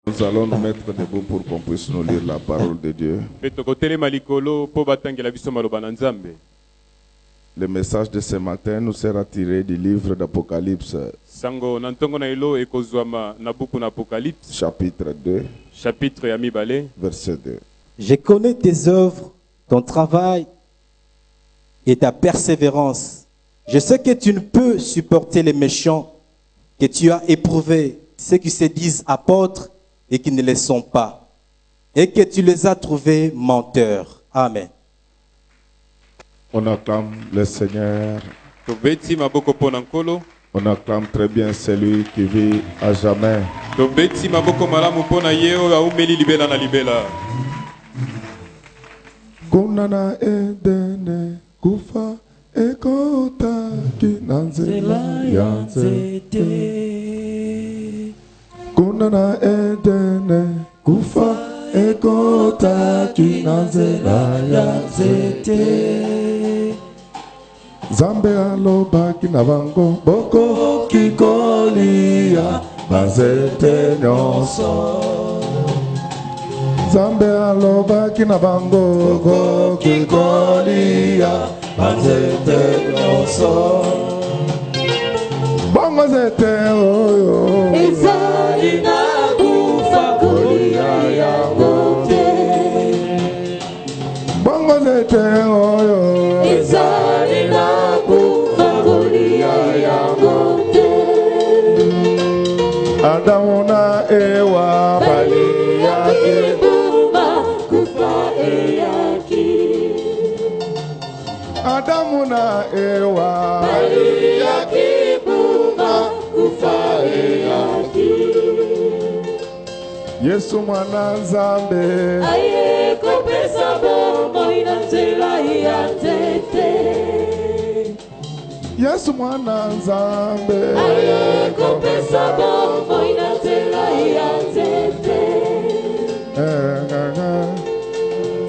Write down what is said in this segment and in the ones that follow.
Nous allons nous mettre debout pour qu'on puisse nous lire la parole de Dieu. Le message de ce matin nous sera tiré du livre d'Apocalypse, chapitre 2, verset 2. Je connais tes œuvres, ton travail et ta persévérance. Je sais que tu ne peux supporter les méchants, que tu as éprouvé ceux qui se disent apôtres et qui ne le sont pas, et que tu les as trouvés menteurs. Amen. On acclame le Seigneur. On acclame très bien celui qui vit à jamais. Kunana edene kufa ekota kinanzela yanzete. Kunana edene kufa ekota kinanzela yanzete. Zambe aloba kinabango boko kikolia bazete nyonso. Zambe aloba kinabango boko kikolia bazete nyonso. Bongo zete oyo ezali na kufa kolia yango te. Bongo zete oyo ezali na kufa kolia yango te. Adamu na Ewa bali yake buma kufa eyaki. Adamu na Ewa bali yake buma kufa eyaki. Yesu mwana Nzambe aye kopesa bomoi na nzela ya nzete. Yesu mwana Nzambe aye kopesa bomoi na nzela ya nzete.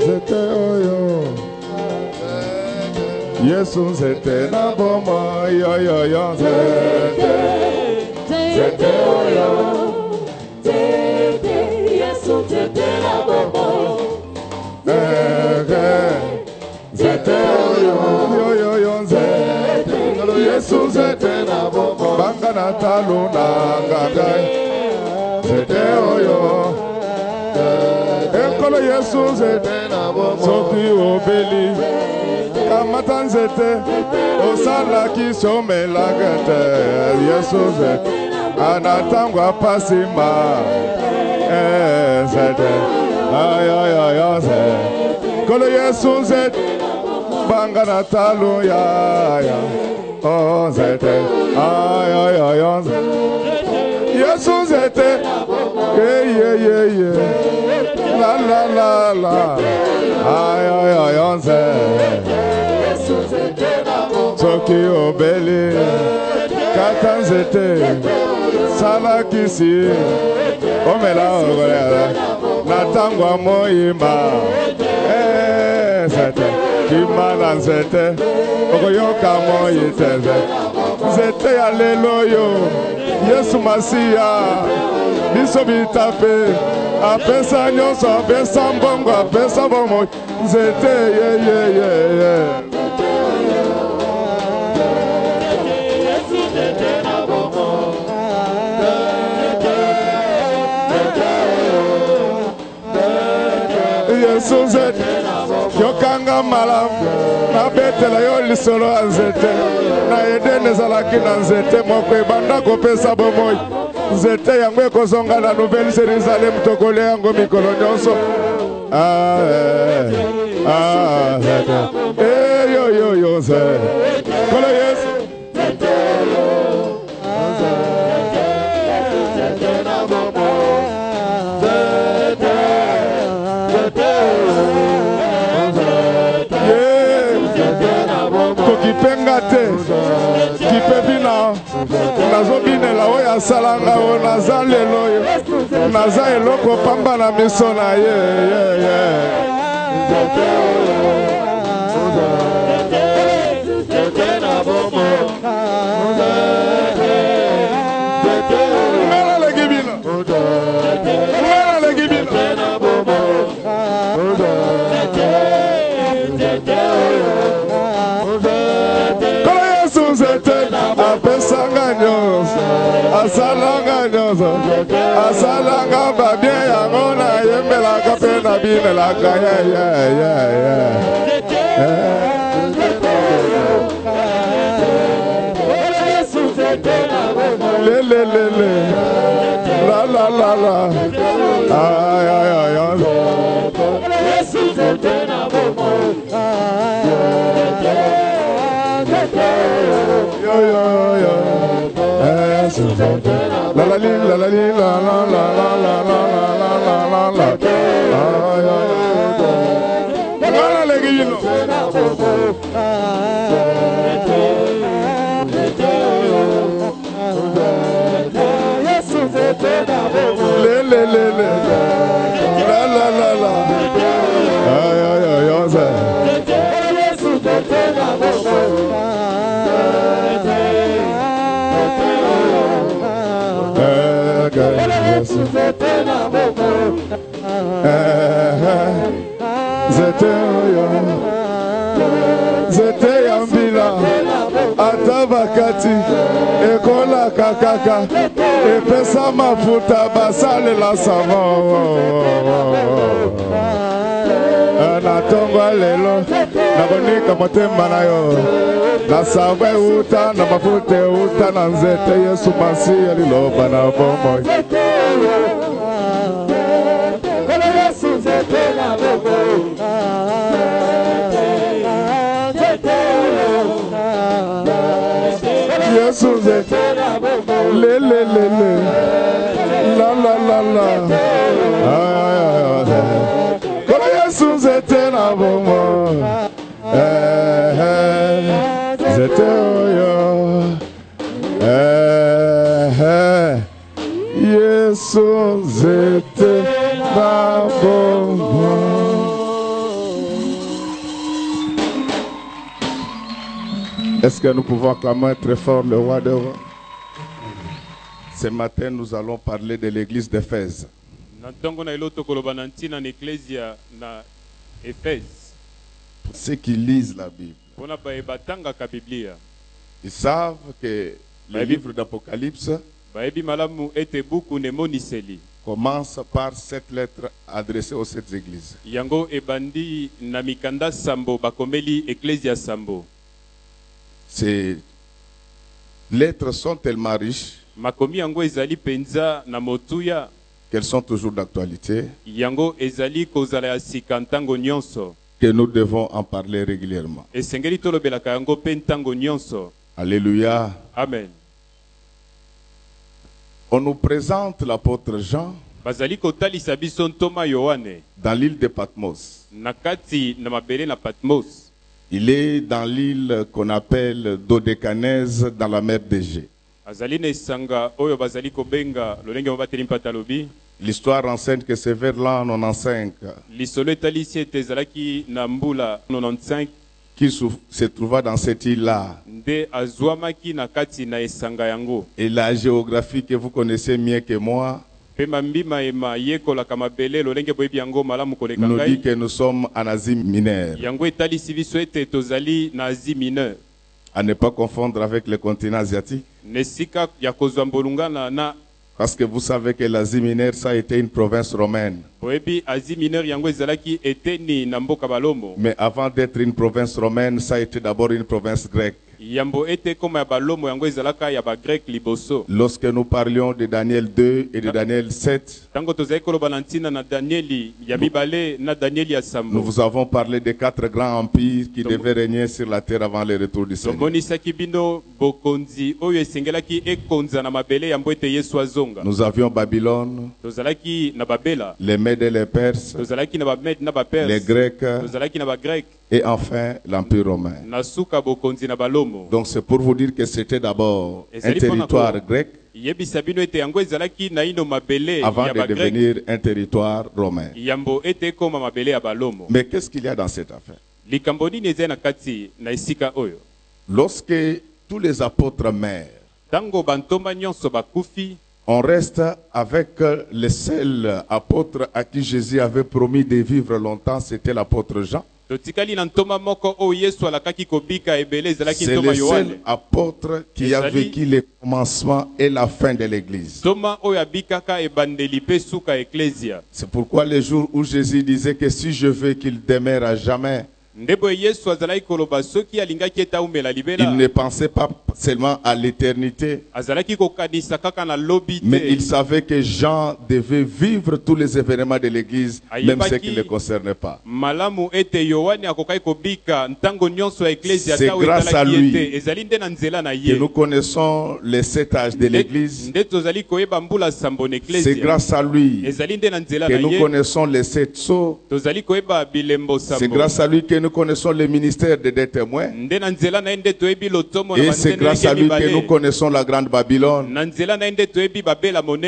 Zete oyo Yesu nzete na bomo yo yo yo nzete. Nzete oyo nzete Yesu nzete na bomo. Nzete oyo yo yo yo nzete. Yesu nzete na bomo. Banga na talo na nganga. Nzete oyo ekolo Yesu nzete na bomo. Soki obeli kamata nzete osala kisomela gete. Yesu nzete anatangwa pasima. Nzete ay ay ay nzete. Kolo Yesu nzete banga na talo ya ya. Oh nzete ay ay ay nzete. Yesu nzete yeah. La la la la ay ay ay nzete. Soki obeli kata nzete sala kisi omela ogolela natangwa moyimba. Nzete kimana nzete okoyoka moyiteze. Nzete ya lelo yo Yesu Masiya biso bitape apesa nyonso apesa mbongo apesa bomo. Nzete ye Yesu nzete yokanga malamu na betela yo lisolo ya nzete na Edene ezalaki na nzete moko ebanda kopesa bomoi. Nzete yango ekozonga na Nouvelle Jérusalem tokole yango mikolo nyonso. Yo nzete kolo Yesu kokipenga te kipebina nazobinela oyo asalanga oyo naza lelo oyo naza eloko pamba na miso na ye. Ngala legi bina basalanga babien yango na yembelaka mpe na binelaka lelelele la la la la ay ay ay yo yo yo la la li la la li la la la la la la la la la la ay ay la la gi no le le le le la la la la ay ay ay zete yambila atabakati ekola kakaka epesa mafuta basalela savon natongwa lelo nakonika motema na yo na savon euta na mafuta euta na nzete Yesu Masiya liloba na bomoi Yesu zete le le le le la la la la ay ay kola Yesu zete na bomo zete yo Yesu zete na bomo. Est-ce que nous pouvons acclamer très fort le roi des rois? Ce matin, nous allons parler de l'église d'Éphèse. Ceux qui lisent la Bible, ils savent que le livre d'Apocalypse commence par cette lettre adressée aux 7 églises. Ces lettres sont tellement riches qu'elles sont toujours d'actualité, que nous devons en parler régulièrement. Alléluia. Amen. On nous présente l'apôtre Jean dans l'île de Patmos. Il est dans l'île qu'on appelle Dodécanèse dans la mer d'Égée. L'histoire enseigne que c'est vers l'an 95 qui se trouva dans cette île-là. Et la géographie que vous connaissez mieux que moi nous dit que nous sommes en Asie mineure. À ne pas confondre avec le continent asiatique. Parce que vous savez que l'Asie mineure, ça a été une province romaine. Mais avant d'être une province romaine, ça a été d'abord une province grecque. Lorsque nous parlions de Daniel 2 et de Daniel 7, nous vous avons parlé des 4 grands empires qui devaient régner sur la terre avant le retour du Seigneur. Nous avions Babylone, les Mèdes et les Perses, les Grecs, et enfin l'Empire romain. Donc c'est pour vous dire que c'était d'abord un territoire grec avant de devenir un territoire romain. Mais qu'est-ce qu'il y a dans cette affaire? Lorsque tous les apôtres meurent, On reste avec le seul apôtre à qui Jésus avait promis de vivre longtemps, c'était l'apôtre Jean. C'est le seul apôtre qui a vécu le commencement et la fin de l'Église. C'est pourquoi le jour où Jésus disait que si je veux qu'il demeure à jamais, il ne pensait pas seulement à l'éternité, mais il savait que Jean devait vivre tous les événements de l'Église, même ceux qui ne le concernaient pas. C'est grâce à lui que nous connaissons les 7 âges de l'Église. C'est grâce à lui que nous connaissons les 7 sceaux. C'est grâce à lui que nous connaissons le ministère des témoins. Et c'est grâce à lui que nous connaissons la grande Babylone.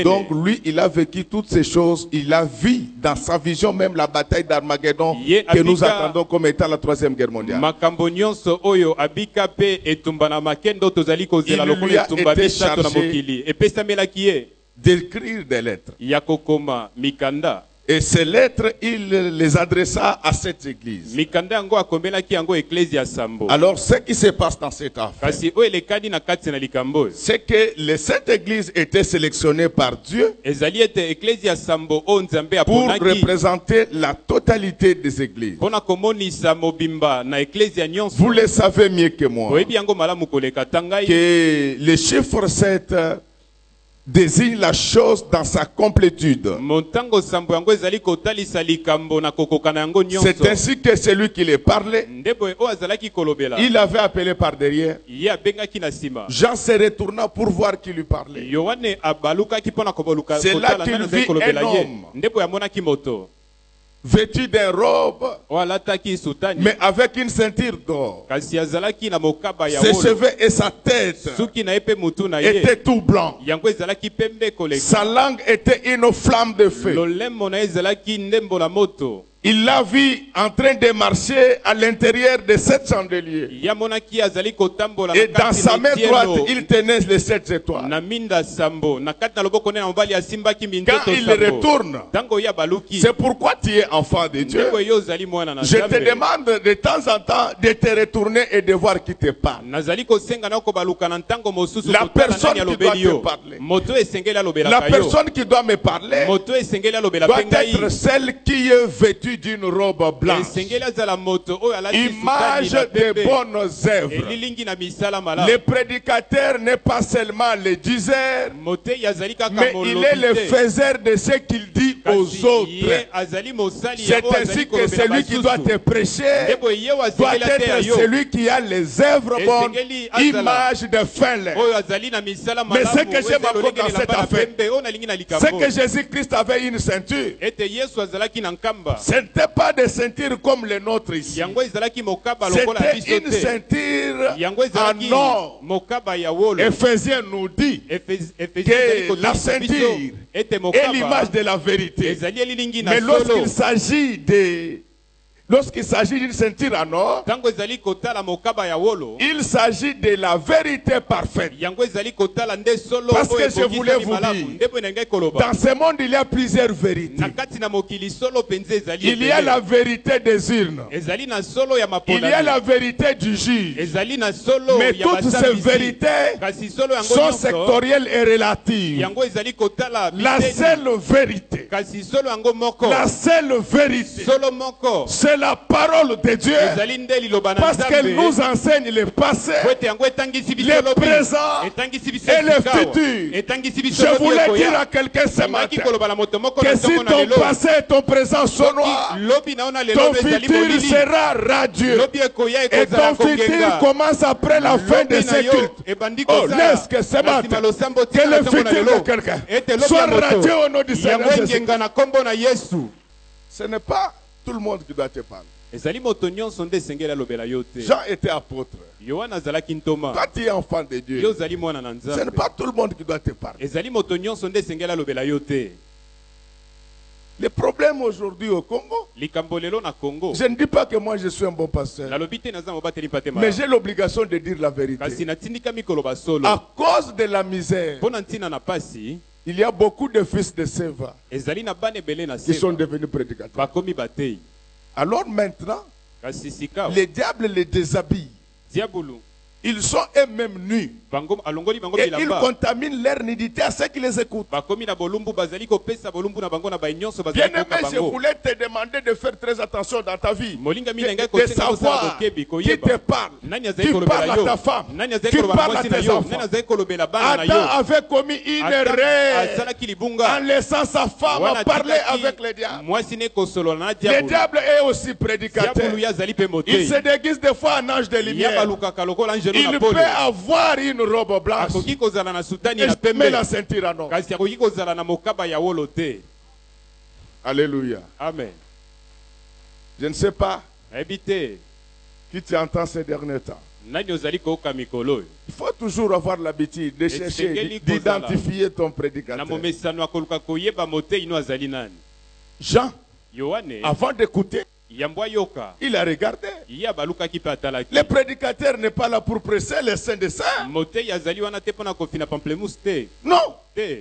Donc lui, il a vécu toutes ces choses. Il a vu dans sa vision même la bataille d'Armageddon que nous attendons comme étant la 3e guerre mondiale. Il lui a été chargé d'écrire des lettres. Et ces lettres, il les adressa à cette église. Alors, ce qui se passe dans cette affaire, c'est que les 7 églises étaient sélectionnées par Dieu pour représenter la totalité des églises. Vous le savez mieux que moi que le chiffre 7 désigne la chose dans sa complétude. C'est ainsi que celui qui les parlait, il avait appelé par derrière. Jean se retourna pour voir qui lui parlait. C'est là qu'il vit un homme vêtu d'une robe, mais avec une ceinture d'or. Ses cheveux et sa tête étaient tout blancs. Sa langue était une flamme de feu. Il l'a vu en train de marcher à l'intérieur de 7 chandeliers. Et dans sa main droite, il tenait les 7 étoiles. Quand il retourne, c'est pourquoi tu es enfant de Dieu. Je te demande de temps en temps de te retourner et de voir qui te parle. La personne qui doit te parler, la personne qui doit me parler, doit être celle qui est vêtue d'une robe blanche, image des bonnes œuvres. Le prédicateur n'est pas seulement le diseur, mais il est le faiseur de ce qu'il dit aux autres. C'est ainsi que celui qui doit te prêcher doit être celui qui a les œuvres bonnes, image de fin. Mais ce que j'aime encore dans cette affaire, c'est que Jésus-Christ avait une ceinture. Ce n'était pas des ceintures comme les nôtres ici. C'était une ceinture en or. Éphésiens nous dit que la ceinture est l'image de la vérité. Mais lorsqu'il s'agit d'une ceinture en or, il s'agit de la vérité parfaite. Parce que je voulais vous dire, dans ce monde il y a plusieurs vérités. Il y a la vérité des urnes. Il y a la vérité du juge. Mais toutes ces vérités sont sectorielles et relatives. La seule vérité, c'est la parole de Dieu, parce qu'elle nous enseigne le passé, le présent et le futur. Je voulais dire à quelqu'un ce matin que si ton passé et ton présent sont noirs, ton futur sera radieux. Et ton futur commence après la fin de ce culte. Oh, laisse que ce matin, que le futur de quelqu'un soit radieux au nom du Seigneur Jésus. Ce n'est pas tout le monde qui doit te parler. Jean était apôtre. Toi tu es enfant de Dieu. Ce n'est pas tout le monde qui doit te parler. Le problème aujourd'hui au Congo, je ne dis pas que moi je suis un bon pasteur, mais j'ai l'obligation de dire la vérité. À cause de la misère, Il y a beaucoup de fils de Séva ezali na bana ebele na qui sont Seva devenus prédicateurs. bakomi batei Alors maintenant, kasi sika les diables les déshabillent. diabulu Ils sont eux-mêmes nus. bango alongoli bango Et ils bilamba contaminent leur nudité à ceux qui les écoutent. bakomi na bolumbu bazali kopesa bolumbu na bango na banyonso bazali Bien-aimé, koka je bango voulais te demander de faire très attention dans ta vie. molinga mina ngai De kosenga kosala savoir bokebi qui te koyeba parle. nani azali Tu kolobela parles à yo ta femme. nani azali Tu kolobela parles à mwasi na tes yo enfants. nani azali kolobela bana na Adam yo avait commis une Adam erreur asalaki en libunga laissant sa femme wana parler atikaki avec les diables. mwasi ne kosolola na Le diabulu diable est aussi prédicateur. diabulu ye azali mpe Il motei se déguise des fois en ange de ya lumière. balukaka lokola angelo na Il pole peut avoir une robe blanche akoki kozala na sudani et na se met pembe la ceinture en or. kasi akoki kozala na mokaba ya wolo te Alléluia. amen Je ne sais pas nayebi te qui tu entends ces derniers temps. nani ozali koyoka mikolo oyo Il faut toujours avoir l'habitude de chercher, Esengeli d'identifier ton na prédicateur. momesano ya koluka koyeba motei no azali nani Jean, yohane avant d'écouter, yambo ayoka il a regardé. ye abalukaki mpe atalaki Le prédicateur n'est pas là pour presser les saints des saints. motei azali wana te mpo na kofina pamplemousse te Non. te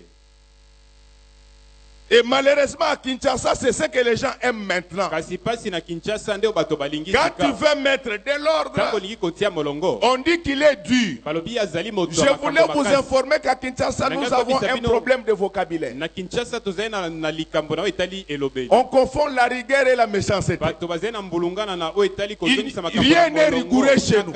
Et malheureusement, à Kinshasa, c'est ce que les gens aiment maintenant. kasi pasi na kinshasa nde oyo bato balingi Quand tu sika veux mettre de ntango l'ordre, olingi kotia molongo on dit qu'il est dur. balobi azali moto Je ya voulais makambo vous makasi. informer qu'à Kinshasa, nous avons un problème de vocabulaire. na kinshasa tozali na likambo na oyo etali elobeli On confond la rigueur et la méchanceté. bato bazali na mbulungana na oyo etali kozongisa rien n'est rigoureux chez nous.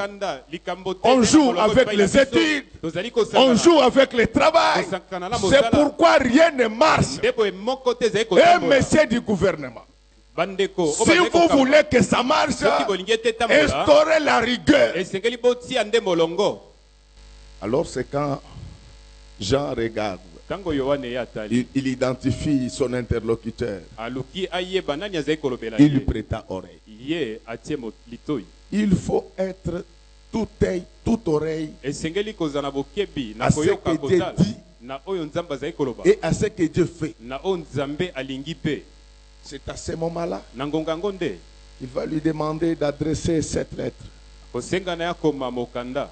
likambo te On eza joue molongo avec epai na les biso. études. tozali On kosakana joue avec le travail. kosakana na C'est mosala pourquoi rien ne marche. nde boye moko te ezali Et kotambola monsieur du gouvernement, bandeko oyo si bazali vous kokamba, voulez que ça marche, soki bolingi ete etambola instaurez la rigueur. esengeli botia nde molongo Alors c'est quand Jean regarde, ntango yohane ye atali il identifie son interlocuteur, aluki ayeba nani azali kolobela il lui ye prêta oreille. ye atie litoi Il faut être tout œil, toute oreille esengeli kozala na bokebi na à ce koyoka que Dieu kozala dit na oyo nzambe azali koloba et à ce que Dieu fait. na oyo nzambe alingi mpe C'est à ce moment-là, na ngonga yango nde il va lui demander d'adresser cette lettre. kosenga na ya koma mokanda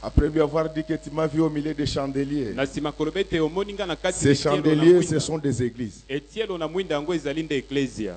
Après lui avoir dit que tu m'as vu au milieu des chandeliers. na nsima koloba ete omoni nga na kati Ces chandeliers, ce sont des églises. etielo na mwinda yango ezali nde eklesia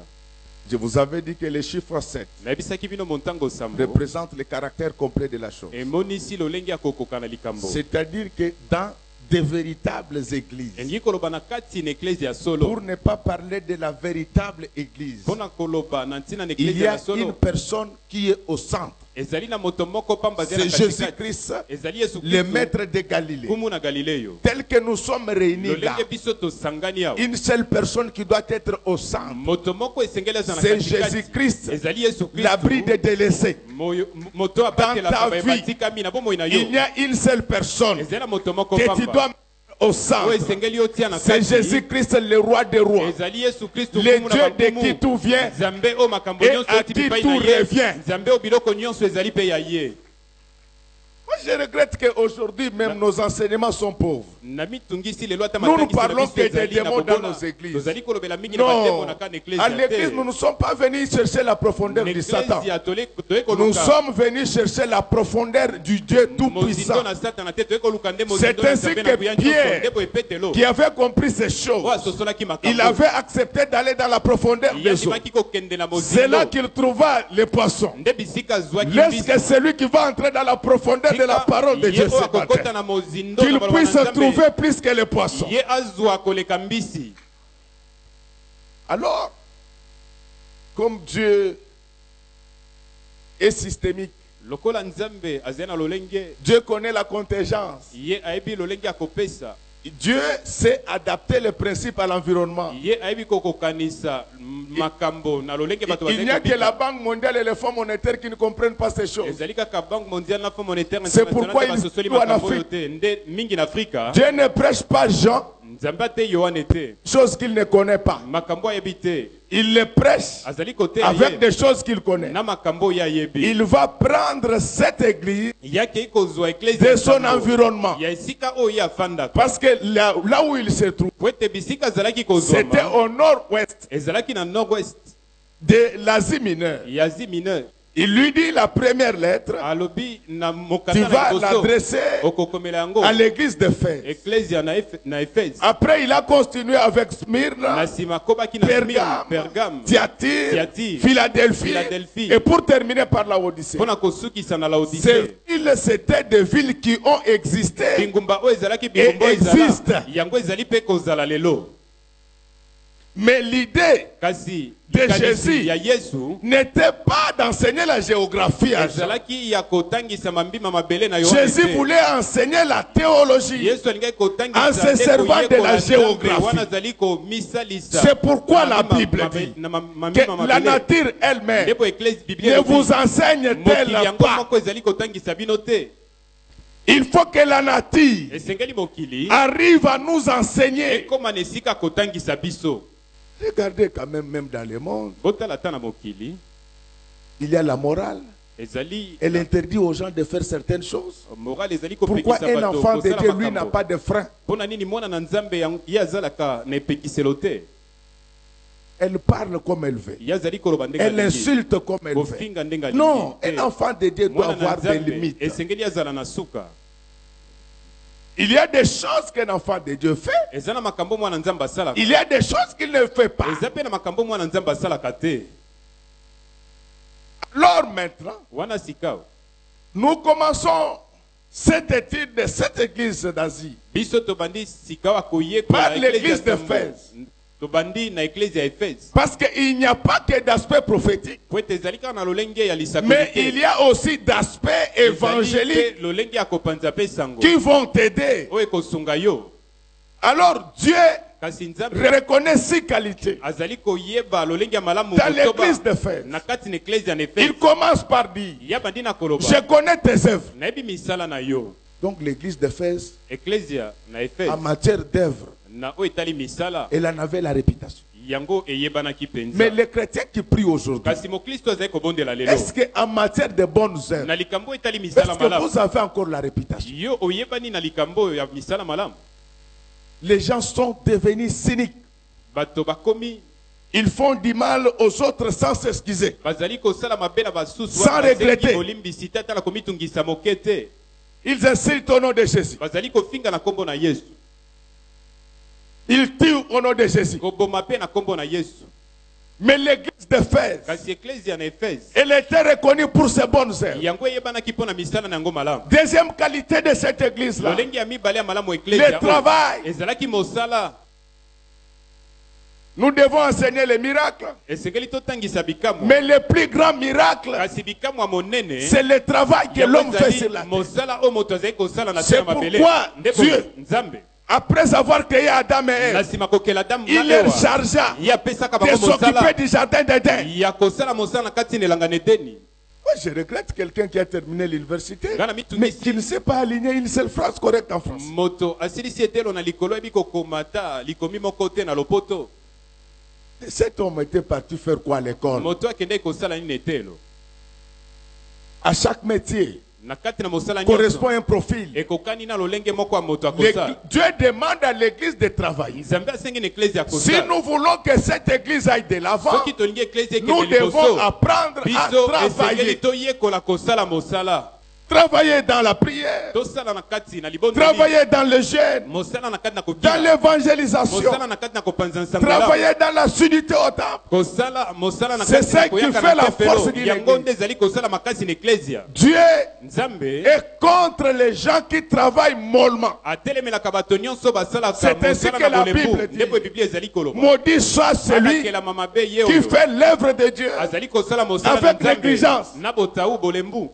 Je vous avais dit que le chiffre 7 nayebisaki bino montango sambo représente le caractère complet de la chose. emonisi lolenge ya kokoka na likambo C'est-à-dire que dans de véritables églises, elingi koloba na kati na eklesia ya solo pour ne pas parler de la véritable église, mpona koloba na ntina na il y eklesia a ya solo une personne qui est au centre. ezali na moto moko pamba C'est azali na katikati Jésus-Christ, ezali yesu le kristu maître de Galilée. kumu na galileyo Tel que nous sommes réunis là, lolenge biso tosangani awa une seule personne qui doit être au centre, moto moko esengeli aza na c'est katikati Jésus-Christ, ezali yesu l'abri des kristu délaissés. moto abatelaka Dans ta baye vie, batikami na bomoi na yo Il y a une seule personne ezali na moto moko que tu pamba dois mettre au oyo centre. esengeli otia na C'est kati Jésus-Christ, le roi des rois, ezali yesu kristu le kumu na Dieu de qui bakumu tout vient nzambe oyo makambo et nyonso à oti qui bipai tout na ye revient. nzambe oyo biloko nyonso ezali mpe ya ye Moi, je regrette qu'aujourd'hui, même nos enseignements sont pauvres. na mitungisi lelo ata Nous ne matangisi na parlons biso que des ezali na démons dans bobola nos églises. tozali kolobela mingi na bademo Non, na kana à eklesia l'église, nous ne sommes pas venus chercher la profondeur du Satan. eklesia toye Nous koluka sommes venus chercher la profondeur du Dieu mozindo Tout-Puissant, na satana te toye koluka nde C'est mozindo na ainsi nzambe que na buya nyonso Pierre, nde boye petelo qui avait compris ces oyo choses. asosolaki Il makambo avait accepté d'aller dans la profondeur des eaux. yandimaki kokende na C'est là mozindo qu'il trouva les poissons. nde bisika azwaki Laisse que celui qui va entrer dans la profondeur de la parole de ye Dieu oyo ce akokota matin, na mozindo qu'il na baloba na puisse Nzambe, trouver plus que les poissons. ye azwa koleka mbisi Alors, comme Dieu est systémique, lokola nzambe azali na lolenge Dieu connaît la contingence. ye ayebi lolenge ya kopesa Dieu sait adapter les principes à l'environnement. ye ayebi kokokanisa makambo na lolenge bato Il n'y a que la Banque mondiale et les fonds monétaires qui ne comprennent pas ces choses. ezali kaka banque mondiale na fonds monétaire C'est pourquoi il basosoli faut en makambo oyo Afrique. te nde mingi na afrika Dieu ne prêche pas Jean, nzambe ate yohane te choses qu'il ne connaît pas. makambo ayebi te Il les prêche azali kote avec des choses qu'il connaît. na makambo oyo ayebi Il va prendre cette église yaki kozwa de eklesi son environnement. ya esika oyo ye afandaka Parce que là où il se trouve, po ete bisika azalaki c'était kozwama au nord-ouest ezalaki na nord-ouest de l'Asie mineure. ya asie mineure Il lui dit la première lettre, alobi na tu mokanda vas na liboso l'adresser okokomela yango à l'église d'Éphèse. ecclesia na Éphèse. Après, il a continué avec Smyrne, Na sima kobaki na Smyrne, Pergame, Pergame, Thyatire, Thyatire, Philadelphie, Philadelphie. et pour terminer par la Odyssée. mpona kosukisa na Ces Laodicée. villes, c'était des villes qui ont existé. Bingumba oyo ezalaki bingumba oyo existe. ezala yango ezali mpe kozala lelo. Mais l'idée Kasi de likanisi Jésus ya Yesu n'était pas d'enseigner la géographie à Jean. ezalaki ya kotangisa mambima mabele na Yohane Jésus te. voulait enseigner la théologie. Yesu alingaki kotangisa En se te servant de koyekola la Nzambe, géographie. wana azali komisalisa. C'est pourquoi Na la mambima Bible mabe- dit na mambima que la mabele. nature elle-même Ndipo Ecclésie ne biblique vous enseigne-t-elle mokili yango pas. moko ezali kotangisa bino te. Il faut que la nature Esengeli mokili arrive à nous enseigner. ekoma na esika kotangisa biso. Regardez quand même dans le monde, Botala ata na mokili il y a la morale. ezali Elle interdit aux gens de faire certaines choses. morale ezali Pourquoi kopekisa un bato enfant de kosala Dieu, lui, n'a makambo. pas de frein? Mpona nini mwana na Nzambe ye azalaka na epekiselo te. Elle parle comme elle veut. Ye azali koloba ndenge Elle alingi. insulte comme elle veut. Kofinga ndenge alingi Non, te. un enfant de Dieu doit Mwana na avoir des Nzambe limites. esengeli azala na suka. Il y a des choses qu'un enfant de Dieu fait. Eza na makambo mwana Nzambe asalaka. Il y a des choses qu'il ne fait pas. Eza pe na makambo mwana Nzambe asalaka te. Alors maintenant, Wana sikao. nous commençons cette étude de cette église d'Asie. Biso tobandi sikao akoye Par l'église d'Éphèse. Tobandi na ecclesia ya Éphèse. Parce qu'il n'y a pas que d'aspect prophétique, Po ete ezali kaka na lolenge ya lisakoli mais te. il y a aussi d'aspects Ezali évangéliques pe lolenge ya kopanza pe sango. qui vont t'aider. Oyo ekosunga yo. Alors Dieu Kasi Nzambe reconnaît six qualités. azali koyeba lolenge ya malamu Dans kotoba l'église d'Éphèse, na kati na ecclesia na il Éphèse. commence par dire, Ya bandi na koloba. je connais tes œuvres. Nayebi misala na yo. Donc l'église d'Éphèse, Ecclesia na Éphèse. en matière d'œuvres, Na oyo etali misala. elle en avait la réputation. Yango eyebanaki penza. Mais les chrétiens qui prient aujourd'hui, Kasi mokristo azali kobondela lelo. est-ce qu'en matière de bonnes œuvres, Na likambo etali misala est-ce que malamu. vous avez encore la réputation? Yo oyebani na likambo ya misala malamu. Les gens sont devenus cyniques. Bato bakomi Ils font du mal aux autres sans s'excuser. bazali kosala mabe na basusu Sans wana basengi regretter. bolimbisi te ata na komitungisa moke te. Ils insultent au nom de Jésus. Bazali kofinga na kombo na Yesu. Ils tuent au nom de Jésus. Koboma pe na kombo na Yesu. Mais l'église d'Éphèse, Kasi ecclesia na Éphèse. elle était reconnue pour ses bonnes œuvres. Yango eyebanaki mpo na misala na yango malamu. Deuxième qualité de cette église-là, Lolenge ya mibale ya malamu ecclesia. le travail. Ezalaki mosala. Nous devons enseigner les miracles. Esengeli totangisa bikamwa. Mais le plus grand miracle, Kasi bikamwa monene. c'est le travail que l'homme fait sur la terre. Mosala o moto azali kosala na C'est terre mabele. pourquoi Ndeko Dieu, Nzambe. après avoir créé Adam et Na Ève, sima kokela Adamu na il leur Ewa. chargea Ye apesaka de bango s'occuper mosala. du jardin d'Éden. Ya kosala mosala na kati na elanga na Edeni. Moi, je regrette quelqu'un qui a terminé l'université, Ngana mitungisi. mais qui ne sait pas aligner une seule phrase correcte en France. Moto asilisi etelo na likolo ebi kokomata likomi moko te na lopoto. Cet homme était parti faire quoi à l'école? Moto akende kosala nini etelo. À chaque métier Na kati na mosala correspond nyonso. un profil. Ekokani na lolenge moko ya moto akosala. Dieu demande à l'église de travailler. Nzambe asengi na ecclesia Si akosala. nous voulons que cette église aille de l'avant, Soki tolingi ecclesia nous ekende devons liboso. apprendre à Biso esengeli travailler. toyekola kosala mosala. Travailler dans la prière, Tosala na kati na libondeli. travailler dans le jeûne, Mosala na kati na dans kokila. l'évangélisation, Mosala na kati na kopanza nsangala. travailler dans la sudité au temple. Kosala mosala na C'est kati ça na qui koyaka fait na la tempelo. force d'une Yango église. nde ezali kosala makasi na ecclesia. Dieu Nzambe est contre les gens qui travaillent mollement. atelemelaka bato nyonso basalaka C'est ainsi mosala que na la bolembu. Bible dit. Ndeko biblia ezali koloba. Maudit soit celui Alakela mabe ye qui oyo fait l'œuvre de Dieu. azali kosala mosala na avec négligence. Nzambe na botau bolembu.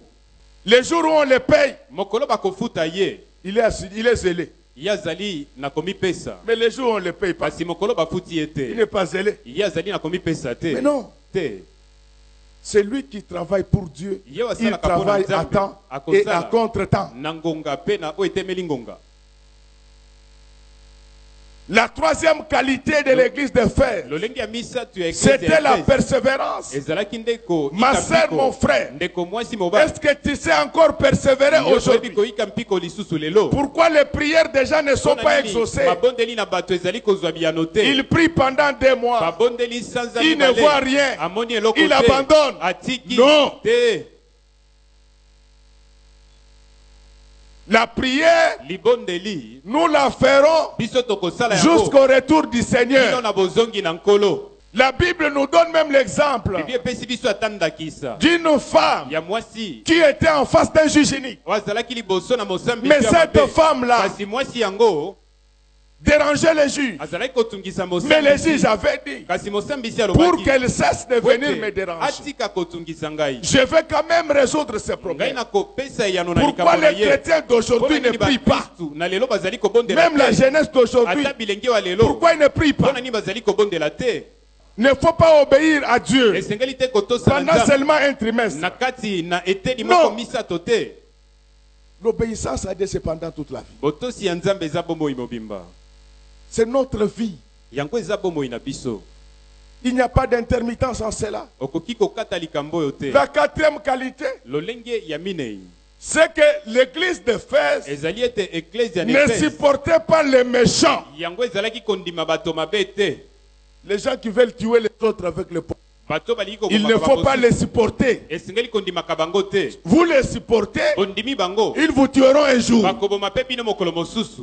Les jours où on le paye, Mokolo bakofuta ye il est zélé. ye azali na komipesa. Mais les jours où on ne le paye pas, Kasi mokolo bafuti ye il te. n'est pas zélé. Ye azali na komipesa te. Mais non, Te. c'est lui qui travaille pour Dieu. Ye Il asalaka mpona travaille à Nzambe. temps et à Akosala contre-temps. na ngonga pe na oyo etemeli ngonga. La troisième qualité de l'église d'Éphèse, lolenge ya misato ya eklezia c'était la persévérance. ezalaki ndeko Ma sœur, mon frère, ndeko mwasi mobali est-ce que tu sais encore persévérer oyebi aujourd'hui? koyika mpiko lisusu lelo Pourquoi les prières des gens ne sont pas exaucées? mabondeli na bato ezali kozwa biyano te Il prie pendant 2 mois. babondeli sanza Il ne voit rien. amoni eloko Il te abandonne. atiki Non. te La prière, libondeli nous la ferons biso tokosala yango jusqu'au retour du bino Seigneur. na bozongi na nkolo La Bible nous donne même l'exemple bibi epesi biso ata ndakisa d'une femme ya mwasi qui était en face d'un juge unique. oyo azalaki liboso na mosambi Mais cette femme-là kasi mwasi yango dérangeait les juges. azalaki kotungisa Mais les mosambisi juges avaient dit, kasi mosambisi pour alobaki qu'elle cesse de venir me ete déranger, atika kotungisa ngai je vais quand même résoudre ces ngai problèmes. nakopesa eyano na Pourquoi likambo na les ye chrétiens d'aujourd'hui ne prient pas? bakristu na lelo bazali kobondela Même la te jeunesse d'aujourd'hui, ata bilenge wa lelo pourquoi ils ne prient pas? mpona nini bazali kobondela te Il ne faut pas obéir à Dieu esengeli te kotosala pendant nzambe seulement un trimestre. na kati na eteni Non. moko misato te L'obéissance à Dieu, c'est pendant toute la vie. botosi ya nzambe eza bomoi mobimba C'est notre vie. yango eza bomoi na biso Il n'y a pas d'intermittence en cela. okoki kokata likambo oyo te La quatrième qualité, lolenge ya minei c'est que l'église d'Éphèse ezali ete eklezia ne supportait pas les méchants. yango ezalaki kondima bato mabe te Les gens qui veulent tuer les autres avec le pauvre. bato baliki Il ne faut pas les supporter. esengeli kondimaka bango te Vous les supportez, bondimi bango ils vous tueront un jour. bakoboma mpe bino mokolo mosusu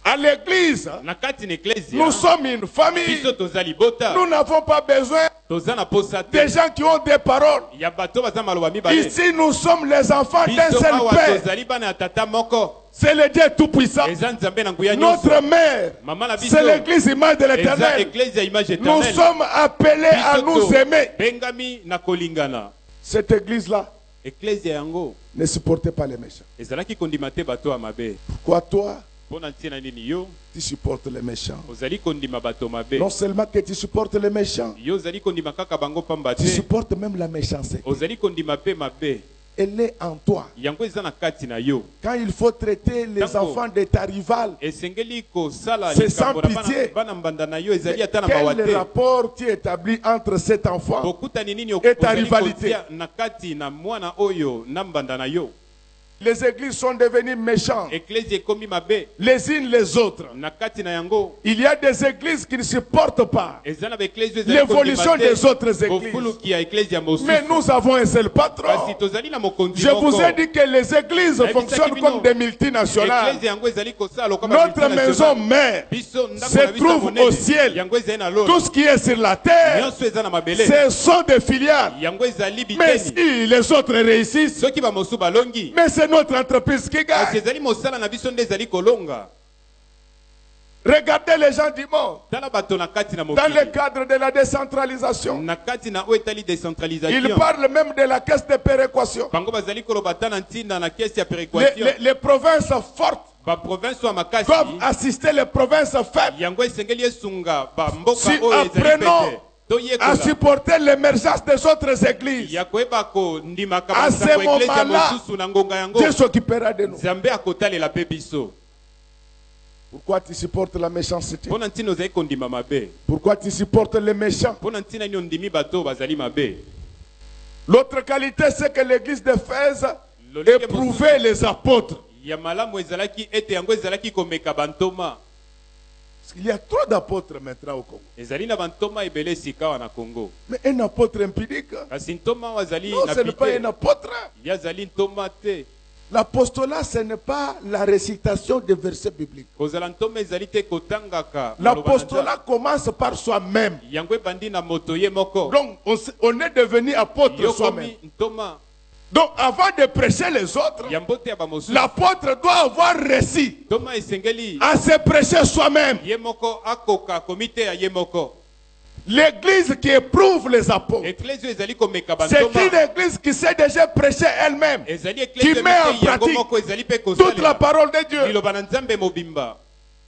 À l'église, na kati na eklezia nous sommes une famille. biso toza libota Nous n'avons pas besoin toza na posa te des gens qui ont des paroles. ya bato baza maloba mibale Ici, nous sommes les enfants d'un biso seul awa Père. tozali bana ya tata moko C'est le Dieu Tout-Puissant. eza nzambe na nguya nyonso Notre mère, mama na biso c'est l'église image de eza l'éternel. eklezia image Nous éternelle sommes appelés à nous aimer. bengami na kolingana Cette église-là eklezia yango ne supportait pas les méchants. ezalaki kondima te bato ya mabe Pourquoi toi, mpo na ntina nini yo tu supportes les méchants? ozali kondima bato mabe Non seulement que tu supportes les méchants, yo ozali kondima kaka bango pamba tu te supportes même la méchanceté. ozali kondima mpe mabe Elle est en toi. yango eza na kati na yo Quand il faut traiter les D'accord. enfants de ta rivale, esengeli kosala C'est likambo sans na pitié. bana mbanda na yo ezali ata na mawa quel te rapport tu établis entre cet enfant bokutani nini Et ta ozali rivalité. kotia na kati na mwana oyo na mbanda na yo Les églises sont devenues méchantes, eklezia ekomi mabe les unes les autres. na kati na yango Il y a des églises qui ne supportent pas eza na baeklezia l'évolution des autres églises. bofuluki ya eklezia mosusu Mais nous avons un seul patron. kasi tozali na mokonzi Je vous moko ai dit que les églises Nayebi fonctionnent saki bino. comme des multinationales. eklezia yango ezali kosala lokola Notre maison mère biso ndako se na biso ya trouve monene. au ciel. yango ezali na lolo Tout ce qui est sur la terre, nyonso eza na mabele ce sont des filiales. yango ezali Mais biteni si les autres réussissent, soki bamosusu balongi mais c'est notre entreprise qui kasi gagne. ezali mosala na biso nde ezali kolonga Regardez les gens du monde tala bato na kati na dans le mokili cadre de la décentralisation. na kati na oyo etali Ils décentralisation parlent même de la caisse de péréquation. bango bazali koloba ta na ntina na kesi ya Les, péréquation les provinces fortes baprovince oyo ya makasi doivent assister les provinces faibles yango esengeli esunga bamboka si oyo ezali apprenons pete à toyekola supporter l'émergence des autres églises. ya koyeba kondimaka À ce basango eklesia moment-là, mosusu na ngonga yango Dieu s'occupera de nous. nzambe akotalela mpe biso Pourquoi tu supportes la méchanceté? mpo na ntina ozali kondima mabe Pourquoi tu supportes les méchants? mpo na ntina nini ondimi bato oyo bazali mabe L'autre qualité, c'est que l'église d'Éphèse éprouvait les apôtres. ya malamu ezalaki ete yango ezalaki komeka bantoma Parce qu'il y a trop d'apôtres maintenant au Congo. ezali na bantoma ebele esika awa na congo Mais un apôtre impudique, kasi ntoma oyo azali non, na ce n'est pas un pite apôtre. ye azali ntoma te L'apostolat, ce n'est pas la récitation des versets bibliques. kozala ntoma ezali te kotangaka maloba na L'apostolat commence par soi-même. Nzambe. yango ebandi na moto ye moko Donc, on est devenu apôtre soi-même. yokomi ntoma Donc, avant de prêcher les autres, ya mbote ya bamosusu l'apôtre doit avoir réussi ntoma esengeli à se prêcher soi-même. ye moko akoka komite ya ye moko L'église qui éprouve les apôtres, eklezio ezali komeka c'est bantoma une église qui sait déjà prêcher elle-même, ezali qui eklezio met en mite yango pratique moko ezali mpe toute la kosalela parole de Dieu. liloba na nzambe mobimba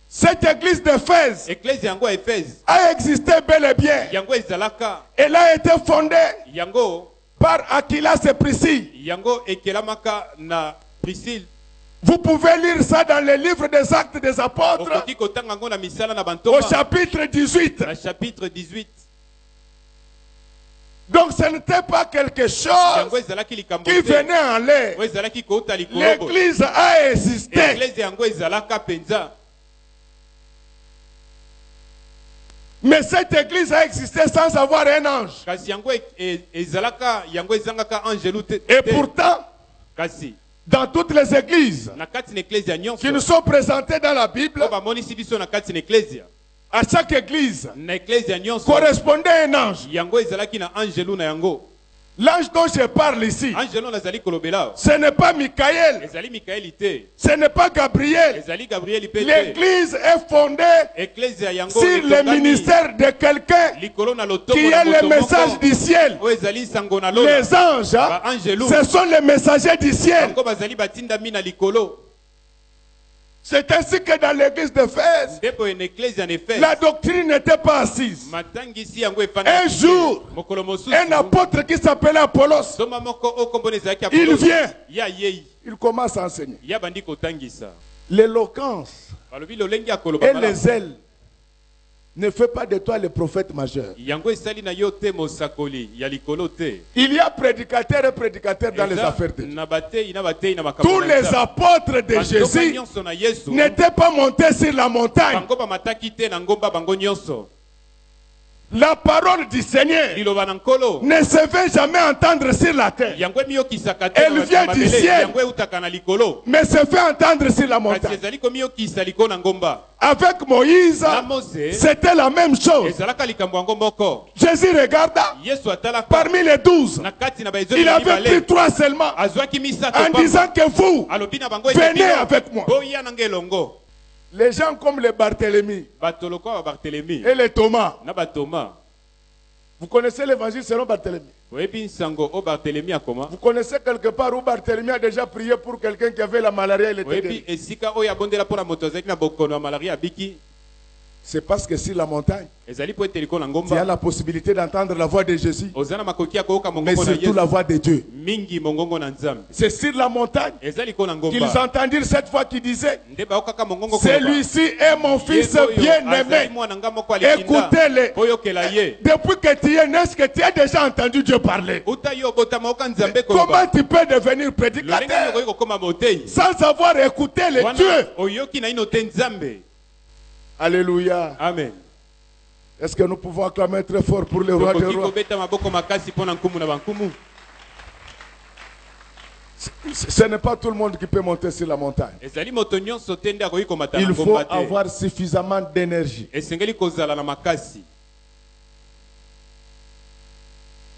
Cette église d'Éphèse eklezia yango ya efese a existé bel et bien. yango ezalaka Elle a été fondée yango par Aquilas et Priscille. yango ekelamaka na priscille Vous pouvez lire ça dans les livres des Actes des Apôtres okoki kotanga ngo na misala na au bantoma chapitre 18. na chapitre 18. Donc ce n'était pas quelque chose yango ezalaki likambo qui te venait en l'air. oyo ezalaki kouta likolo boye. L'église a existé. Eglise yango ezalaka penza. Mais cette église a existé sans avoir un ange. Kasi yango ezalaka yango ezangaka angelu te. Et pourtant, Kasi dans toutes les églises na kati na eklezia nyonso qui nous sont présentées dans la Bible, po bamonisi biso na kati na eklezia à chaque église na eklezia nyonso correspondait un ange. yango ezalaki na angelu na yango. L'ange dont je parle ici, Angelo nazali kolobela ce n'est pas Michael, ezali Mikaeli te, ce n'est pas Gabriel. ezali Gabriel pe te. L'église est fondée Eklezia yango sur le ministère de quelqu'un likolo na lotongo qui na est le moto message moko du ciel. oyo ezali sango na lola. Les anges, Ba angelu ce sont les messagers du ciel. yango bazali batindami na likolo. C'est ainsi que dans l'église d'Éphèse, Ndipo en eklezia en Éphèse la doctrine n'était pas assise. matangisi yango Un jour, mokolo mosusu un apôtre qui s'appelait Apollos, soma moko okombo ezalaki il Apollos. vient, Ya yei il commence à enseigner. ya bandi kotangisa L'éloquence balobi lolengi akoloba et malamu. les ailes ne fait pas de toi le prophète majeur. yango esali na yo te mosakoli ya likolo te. Il y a prédicateurs et prédicateurs dans les Eza affaires de Dieu. na batei na batei na makambo Tous na les Nzambe. apôtres de Bandoka Jésus nyonso na Yesu n'étaient pas montés sur la montagne. bango bamataki te na ngomba bango nyonso. La parole du Seigneur liloba na nkolo ne se fait jamais entendre sur la terre, yango emiyokisaka te Elle na vient du mabele, ciel. yango eutaka na likolo mais se fait entendre sur la kasi montagne. ezali komiyokisa likolo na ngomba. Avec Moïse, Na Mose c'était la même chose. ezalaka likambo yango moko. Jésus regarda, Yesu atalaka parmi les 12, na kati na baezomi il na avait pris mibale 3 seulement azwaki misato en pamba. disant que vous, alobi na bango venez bino, avec moi. boya na ngai elongo. Les gens comme les Barthélemy bato lokola ba Barthélemy et les Thomas. na batoma. Vous connaissez l'évangile selon Barthélemy. oyebi nsango o Barthélemy akoma. Vous connaissez quelque part où Barthélemy a déjà prié pour quelqu'un qui avait la malaria, il était oyebi guéri. esika oyo abondela mpona moto azalaki na bokono ya malaria abiki. C'est parce que sur la montagne, ezali po ete likolo na tu as ngomba la possibilité d'entendre la voix de Jésus, oza na makoki ya koyoka mais mongongo na surtout la Yesu voix de Dieu. mingi mongongo na Nzambe. C'est sur la montagne eza likolo na qu'ils ngomba entendirent cette fois qui disait, nde bayokaka mongongo koloba. celui-ci est mon fils Ye oyo azali bien-aimé. mwana nga moko alikinda. Écoutez-le. Po yokela ye. Depuis que tu es né, est-ce que tu as déjà entendu Dieu parler? uta yo obotama oka Nzambe Comment koloba. tu peux devenir lolenge prédicateur okoki kokoma motei sans avoir écouté le wana Dieu? oyoki na ino te Nzambe. Alléluia. Amen. Est-ce que nous pouvons acclamer très fort pour le roi des tokoki rois? kobeta maboko makasi mpona nkumu na bankumu. Ce n'est pas tout le monde qui peut monter sur la montagne. ezali moto nyonso te nde akoki komata na Il faut ngomba te. avoir suffisamment d'énergie. esengeli kozala na makasi.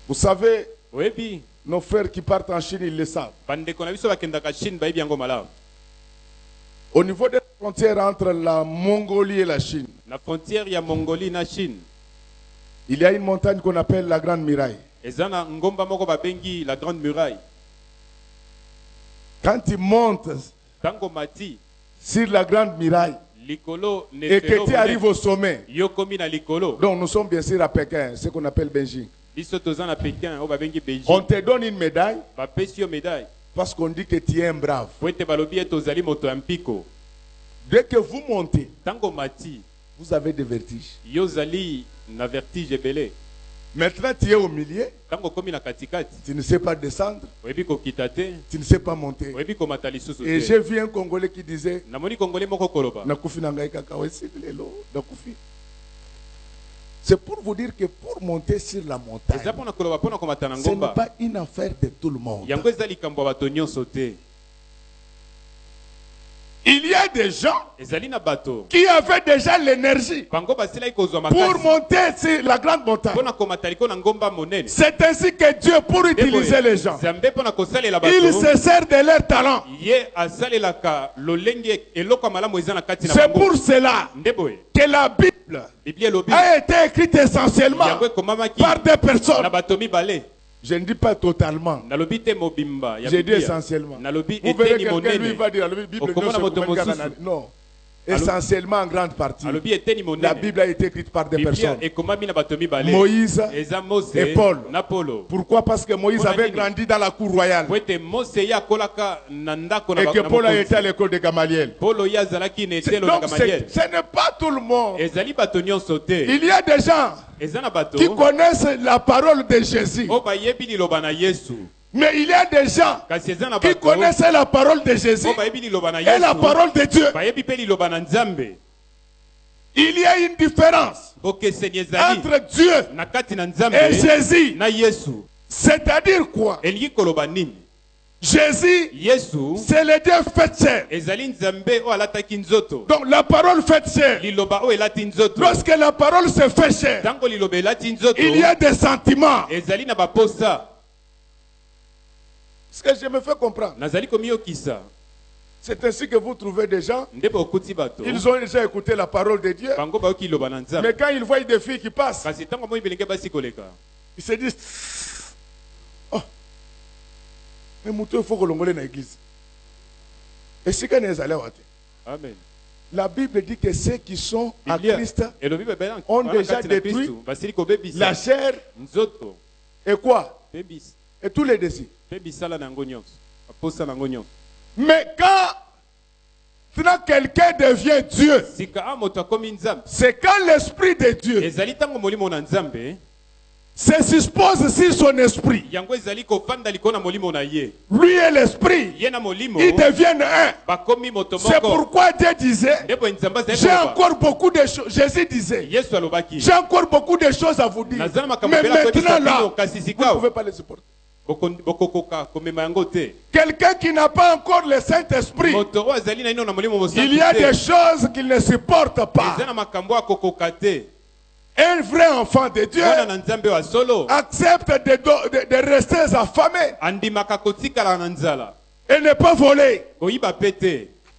Vous savez, oyebi nos frères qui partent en Chine, ils le savent. bandeko na biso bakendaka Chine bayebi yango malamu. Au niveau des frontières entre la Mongolie et la Chine, na frontière ya Mongolie na Chine il y a une montagne qu'on appelle la Grande Muraille. eza na ngomba moko babengi la grande muraille. Quand ils montent tango mati sur la Grande Muraille likolo et que tu arrives au sommet, yokomi na likolo. donc nous sommes bien sûr à Pékin, ce qu'on appelle Beijing. biso toza na Pékin oyo babengi Beijing. On te donne une médaille bapesi yo médaille parce qu'on dit que tu es un brave. po ete balobi ete ozali moto ya mpiko. Dès que vous montez, tango mati vous avez des vertiges. yo ozali na vertige ebele. Maintenant, tu es au milieu, tango okomi na katikati tu ne sais pas descendre, oyebi kokita te tu ne sais pas monter. oyebi komata lisusu Et te. j'ai vu un Congolais qui disait, namoni kongole moko koloba Nakufi nangai kaka, wesi lelo, nakufi. C'est pour vous dire que pour monter sur la montagne, eza mpona koloba mpona komata na ce n'est ngomba pas une affaire de tout le monde. yango eza likambo ya bato nyonso te. Il y a des gens ezali na bato qui avaient déjà l'énergie bango basilaki kozwa pour makasi monter sur la grande montagne. mpona komata likolo na ngomba monene. C'est ainsi que Dieu, pour utiliser les gens, Nzambe mpona kosalela il bato se sert de leur talent. ye asalelaka lolenge eloko ya malamu eza na kati na C'est bango. pour cela nde boye que la Bible biblia elobi a été écrite essentiellement yango ekomamaki par des na personnes. bato mibale. Je ne dis pas totalement. nalobi te mobimba ya J'ai dit Biblia. essentiellement. nalobi Vous verrez eteni quelqu'un lui monene. va dire la Bible Okoma na moto mosusu. non. essentiellement en grande partie. La Bible a été écrite par des personnes. Moïse et Paul. Pourquoi? Parce que Moïse avait grandi dans la cour royale. Et que Paul a été à l'école de Gamaliel. Donc ce n'est pas tout le monde. Il y a des gens qui connaissent la parole de Jésus. Mais il y a des gens qui connaissent la parole de Jésus et la parole de Dieu. Il y a une différence entre Dieu et Jésus. C'est-à-dire quoi? Jésus, c'est le Dieu fait chair. Donc la parole fait chair. Lorsque la parole se fait chair, il y a des sentiments. Ce que je me fais comprendre. C'est ainsi que vous trouvez des gens. Ils ont déjà écouté la parole de Dieu. Mais quand ils voient des filles qui passent, ils se disent, oh, mais il faut que l'on dans l'église. Et c'est quand ils allaient. Amen. La Bible dit que ceux qui sont à Christ ont déjà détruit la chair et quoi? Et tous les désirs. Mais quand quelqu'un devient Dieu, c'est quand l'Esprit de Dieu se dispose sur son esprit. Lui et l'Esprit, ils deviennent un. C'est pourquoi Dieu disait, j'ai encore beaucoup de choses. Jésus disait, j'ai encore beaucoup de choses à vous dire. Mais maintenant là, vous ne pouvez pas les supporter. Quelqu'un qui n'a pas encore le Saint-Esprit, il y a des choses qu'il ne supporte pas. Un vrai enfant de Dieu accepte de rester affamé et ne pas voler.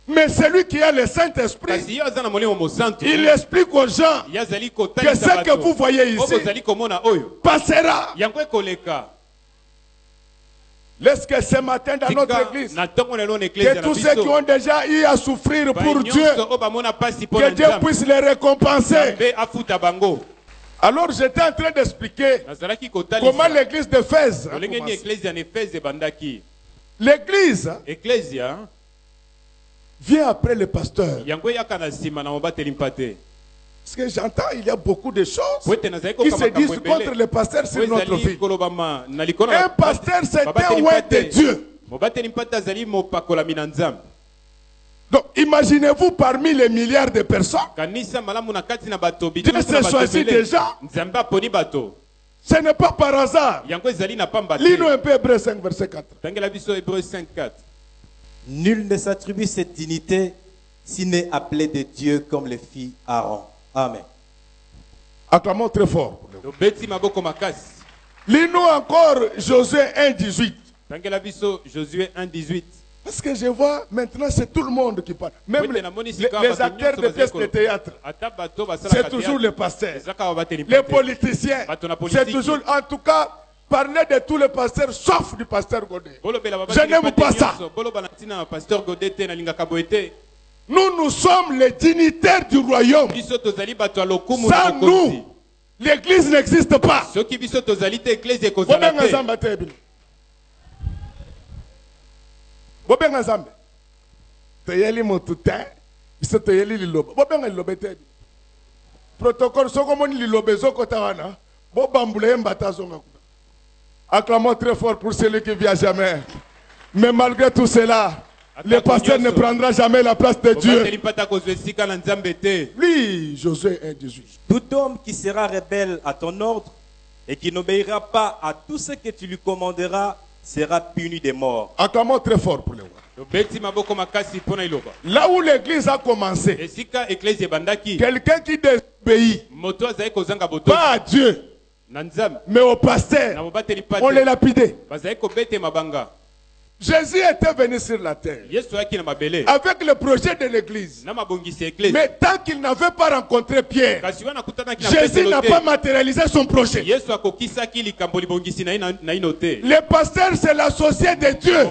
Mais celui qui a le Saint-Esprit, il explique aux gens que ce que vous voyez ici passera. Laisse que ce matin dans notre église, que tous ceux qui ont déjà eu à souffrir pour Dieu, que Dieu puisse les récompenser. Alors j'étais en train d'expliquer comment l'église d'Éphèse a commencé. L'église vient après le pasteur. Parce que j'entends, il y a beaucoup de choses qui se disent contre le pasteur sur notre vie. Un pasteur, c'est un ouais de Dieu. Donc, imaginez-vous parmi les milliards de personnes, Dieu se choisit des gens. Ce n'est pas par hasard. Lis-nous un peu Hébreux 5, verset 4. Nul ne s'attribue cette dignité s'il n'est appelé de Dieu comme le fit Aaron. Amen. Acclamons très fort. Lis-nous encore Josué 1, 18. Parce que je vois maintenant c'est tout le monde qui parle. Même les acteurs de pièces de théâtre. C'est toujours les pasteurs. Les politiciens. C'est toujours, en tout cas, parler de tous les pasteurs sauf du pasteur Godet. Je n'aime pas ça. Nous sommes les dignitaires du royaume. Sans nous, l'église n'existe pas. Acclamons très fort pour celui qui vit à jamais. Mais malgré tout cela, le pasteur ne prendra jamais la place de Dieu. Lui, Josué 1,18. Tout homme qui sera rebelle à ton ordre et qui n'obéira pas à tout ce que tu lui commanderas sera puni de mort. Acclamons très fort pour le roi. Là où l'église a commencé, quelqu'un qui désobéit, pas à Dieu, mais au pasteur, on les lapidait. Jésus était venu sur la terre avec le projet de l'église. Mais tant qu'il n'avait pas rencontré Pierre, Jésus n'a pas matérialisé son projet. Le pasteur, c'est l'associé de Dieu.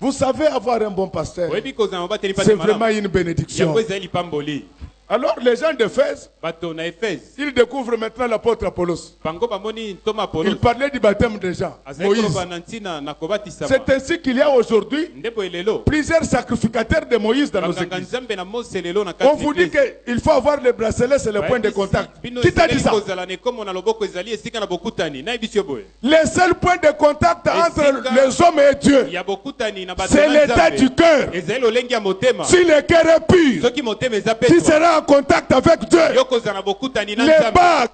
Vous savez, avoir un bon pasteur, oyebi kozala mobateli c'est mpasi vraiment malamu une bénédiction. yango ezali lipamboli. Alors les gens d'Éphèse, Bato na Éphèse ils découvrent maintenant l'apôtre Apollos. bango bamoni ntoma Apollo Il parlait du baptême des gens. azali Moïse. koloba na ntina na kobatisama. C'est ainsi qu'il y a aujourd'hui Ndebo elelo plusieurs sacrificateurs de Moïse dans nos banganga églises. nzambe na Mose lelo na On kati vous dit qu'il faut avoir le bracelet, c'est le point de contact. Qui t'a dit ça? kozala ne komo na loboko ezali esika na bokutani na ebisi boye Le seul point de contact entre Esika- les hommes et Dieu, ya bokutani na bato c'est na l'état Nzambe. du cœur. ezali lolengi ya motema Si le cœur est pur, soki motema eza tu petwa seras en contact avec Dieu. yo kozala na bokutani na Les Nzambe bagues,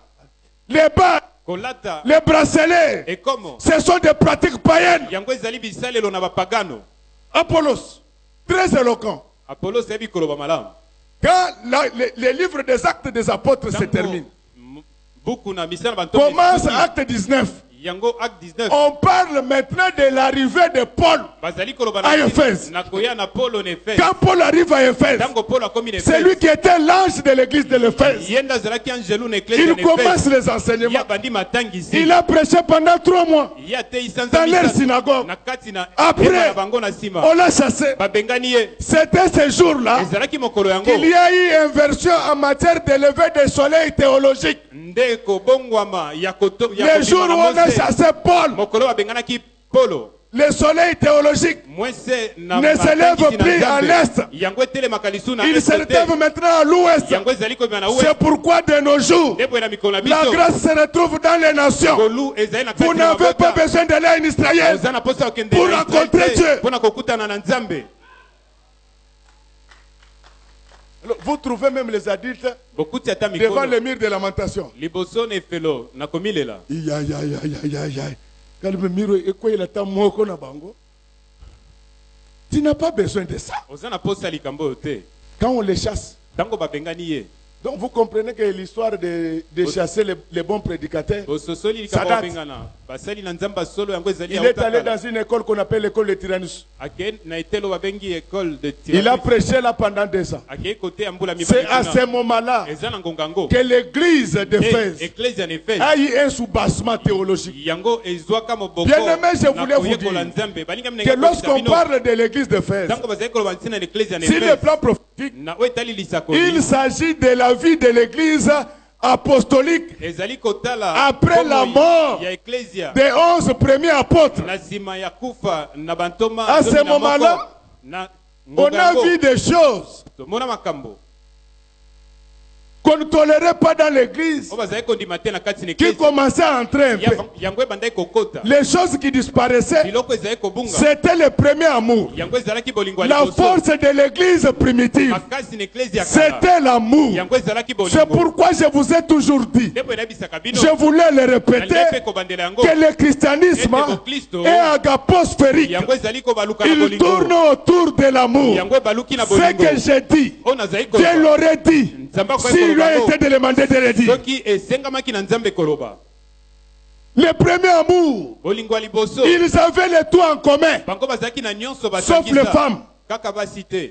les bagues, kolata les bracelets, ekomo ce sont des pratiques païennes. yango ezali bisalelo na bapagano. Apollos, très éloquent. Apollo sebi koloba malamu Quand les livres des actes des apôtres se terminent, buku na misala bantomi commence acte 19. yango acte 19 On parle maintenant de l'arrivée de Paul. bazali koloba À Éphèse. na koya na Polo na Éphèse Quand Paul arrive à Éphèse, tango Polo akomi na c'est Éphèse lui qui était l'ange de l'église de l'Éphèse. yenda zalaki angelu na église Il na commence Éphèse les enseignements. ya bandi matangisi Il a prêché pendant 3 mois ya te isanza dans leur misatu. synagogue. na kati na Après, hema na bango na sima On l'a chassé. babengani ye C'était ce jour-là ezalaki mokolo yango qu'il y a eu inversion en matière de lever du soleil théologique. nde kobongwama ya koto Le jour où on a chassé Paul, mokolo babenganaki Polo le soleil théologique mwese na ne se lève matangisi na plus à Nzambe. l'est. yango etelemaka lisu na Il se este te. lève maintenant à l'ouest. yango ezali kobima na C'est pourquoi de nos jours, nde boye na mikolo na la biso grâce se retrouve dans les nations. kolu ezali na Vous kati na n'avez pas mabota besoin d'aller en Israël. oza na posa okende Pour na Israel rencontrer te, Dieu. mpona kokutana na Nzambe. Alors, vous trouvez même les adultes bokuti ata devant mikolo le mur de lamentation. liboso na efelo na komilela Tu n'as pas besoin de ça. oza na posa likambo oyo te Quand on les chasse. ntango babengani ye Donc vous comprenez que l'histoire de chasser les bons prédicateurs, bososoli Ça likambo date. babengana basali na nzambe basolo yango ezali il ya est allé utakala. dans une école qu'on appelle l'école de Tyrannus. ake na etelo babengi école de Il a Tyrannus. prêché là pendant 2 ans. akei kote ya mbula C'est à mibale ce moment-là eza na ngonga yango que l'église d'Éphèse eklezia na Éphèse a eu un soubassement théologique. yango ezwaka moboko Bien-aimé, je voulais na vous koyekola dire nzambe balinga mina Que lorsqu'on parle de l'église d'Éphèse, ntango bazali koloba ntina na eklezia na sur le Éphèse plan prophétique, na oyo etali il lisakoli s'agit de la vie de l'église apostolique ezali kotala après la komoi mort ya eklezia des 11 premiers apôtres. na nsima ya kufa na bantoma À ce 11 na moko, moment-là, na On ngonga a yango, vu des choses tomona makambo qu'on ne tolérait pas dans l'église oyo bazali kondima te na kati na qui eklezia commençaient à entrer un peu. yango ebandaki kokota Les choses qui disparaissaient, biloko ezali kobunga c'était le premier amour. yango ezalaki bolingo ya La liboso force de l'église primitive, makasi na eklezia ya kala c'était l'amour. yango ezalaki C'est bolingo pourquoi je vous ai toujours dit, nde boye nayebisaka bino je voulais le nalingi mpe répéter, kobandela yango que le christianisme Ete Kristo, est agaposphérique. yango ezali kobaluka na Il bolingo tourne autour de l'amour. yango ebaluki na Ce bolingo que j'ai dit, oyo nazali Dieu koloba l'aurait dit. nzambe akoki S'il lui koloba a yango. été demandé de le dire. soki esengamaki na nzambe koloba Le premier amour, bolingo ya liboso ils avaient le tout en commun, bango bazalaki na nyonso sauf les basangisa femmes. kaka basi te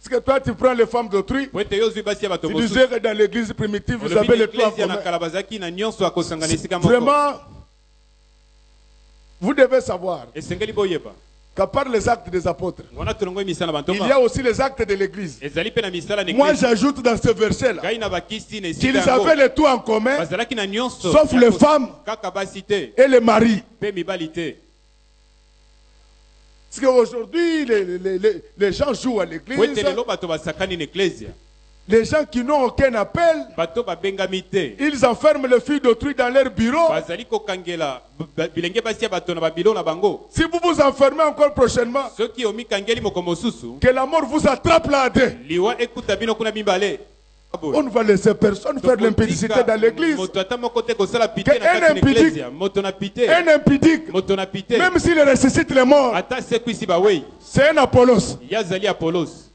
Parce que toi, tu prends les femmes d'autrui, po ete yo ozwi basi ya bato tu mosusu disais que dans l'église primitive, vous olobi avez na le tout en eklezia na commun. kala bazalaki na nyonso akosangana esika moko Vraiment, vous devez savoir esengeli boyeba qu'à part les actes des apôtres, wana tolongo misala na il y a bantoma aussi les actes de l'église. ezali mpe na misala na Moi, eklezia j'ajoute dans ce verset-là ngai na bakisi na qu'ils esika avaient yango le tout en commun, bazalaki na nyonso sauf ya les kos- femmes kaka basi te et les maris. mpe mibali te Parce qu'aujourd'hui, les gens jouent à po l'église. ete lelo bato basakani na eklezia Les gens qui n'ont aucun appel, bato babengami te ils enferment les filles d'autrui dans leur bureau. bazali kokangela bilenge basi ya bato na babilo na bango Si vous vous enfermez encore prochainement, soki omikangeli moko mosusu que la mort vous attrape là à deux. liwa ekuta bino kuna mibale On ne va laisser personne faire l'impudicité dans l'église. moto ata moko te kosala pite Que na un kati na impudique- eklezia moto na pite Un impudique, moto na pite même s'il ressuscite les morts, ata sekwisi bawei c'est un Apollos. ye azali apolos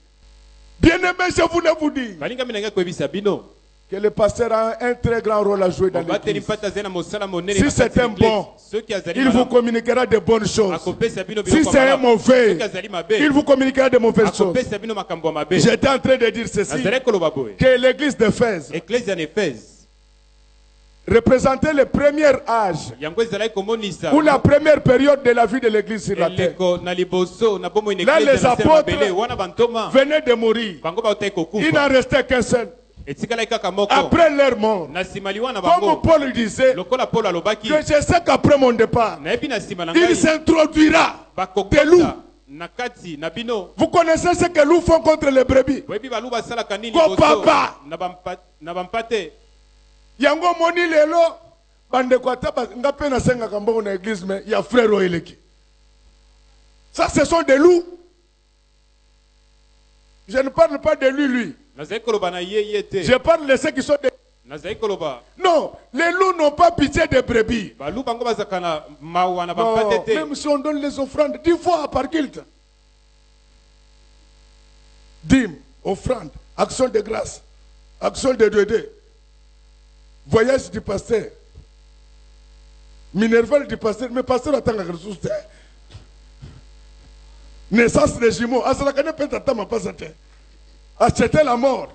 Bien-aimé, je voulais vous dire balingami na ngai koyebisa bino que le pasteur a un très grand rôle à jouer dans obateli l'église. mpata azali na mosala monene Si na c'est kati na un eglise. bon, soki azali Il vous malamu communiquera de bonnes choses. akopesa bino Si biloko c'est ya un malamu. mauvais, soki azali mabe il vous communiquera de mauvaises choses. akopesa bino makambo ya mabe J'étais en train de dire ceci, azali koloba boye que l'église d'Éphèse eklezia na efese représentait le premier âge yango ezalaki komonisa ou la première période de la vie de l'église sur la terre. eleko na liboso na bomoi na Là, eglise les na se mabele apôtres wana bantoma venaient de mourir. bango bautaki Il kokufa n'en restait qu'un seul. etikalaki kaka moko Après leur mort, na nsima liwa na comme bango Paul disait, lokola Paul alobaki que je sais qu'après mon départ, nayebi na nsima na il ngai s'introduira des loups. bakokota na kati na bino Vous connaissez ce que loups font contre les brebis. boyebi balu basalaka nini Ko liboso papa. na bampate Yango moni lelo, bande kwa taba, nga pe na senga kambongo na église, mais il y a frère Oeleki. Ça, ce sont des loups. Je ne parle pas de lui. nazali koloba na ye ye te Je parle de ceux qui sont des... nazali koloba Non, les loups n'ont pas pitié des brebis. balu bango bazalaka na mawa na Non, bampate te même si on donne les offrandes 10 fois par culte. Dîmes, offrandes, action de grâce, action de 2D, voyage du pasteur, minerval du pasteur, mais pasteur attend la ressource. Naissance des jumeaux, acheter la mort,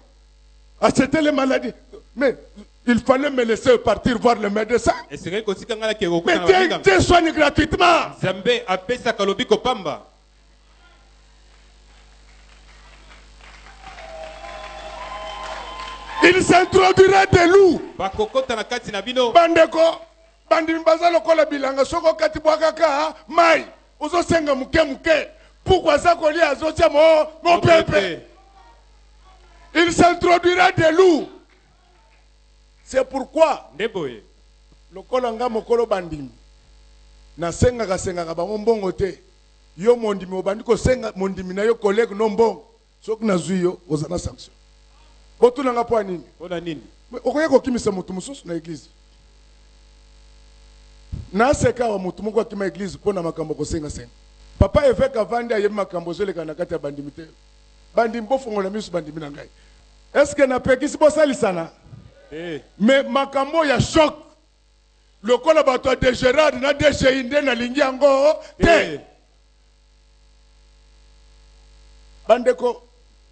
acheter les maladies. Mais il fallait me laisser partir voir le médecin. esengeli kotika ngai nakee Mais kokuta na babinganga Dieu soigne gratuitement. nzambe apesaka lobi kopamba Il s'introduira des loups. bakokota na kati na bino Bandeko, bandimi baza lokola bilanga soko kati bwakaka mai. Ozo senga muke. Pourquoi ça kolia azotia mo pepe. Il s'introduira des loups. C'est pourquoi nde boye lokola nga mokolo bandimi na senga bango mbongo te. Yo mondimi obandi ko senga mondimi na yo collègue no mbongo. Soki na zui yo ozana sanction. Botu nanga po nini? mpona nini Okoye kokimisa mutu mususu na église. Na seka wa mutu moko akima église pona makambo kosenga senga. Papa eveka vandi ayebi makambo zoleka na kati ya bandimi te. Bandimi bofongola misu bandimi na ngai. Est-ce que na pekisi bosalisana? Mais makambo ya choc. Lokola bato de Gérard na de Cheinde na lingi yango te. Bandeko,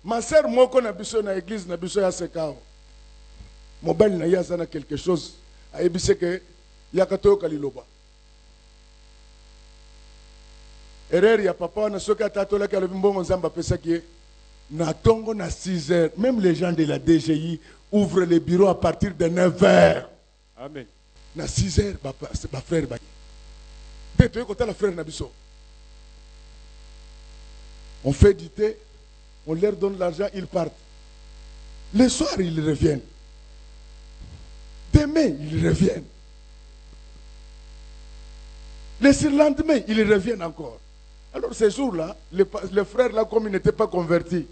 ma sœur moko na biso na église na biso ya sekao. Mobile na yaza na quelque chose. Ayebise ke yakato kaliloba. Erreur ya papa na soki atatola ka lobimbongo nzamba pesa ki na tongo na 6 heures. Même les gens de la DGI ouvrent les bureaux à partir de 9 heures. amen Na 6 heures ba frère ba. Peut-être que la frère na biso. On fait du thé, on leur donne l'argent, ils partent. Le soir, ils reviennent. Demain, ils reviennent. Le surlendemain, ils reviennent encore. Alors, ces jours-là, le frère, là, comme il n'était pas converti,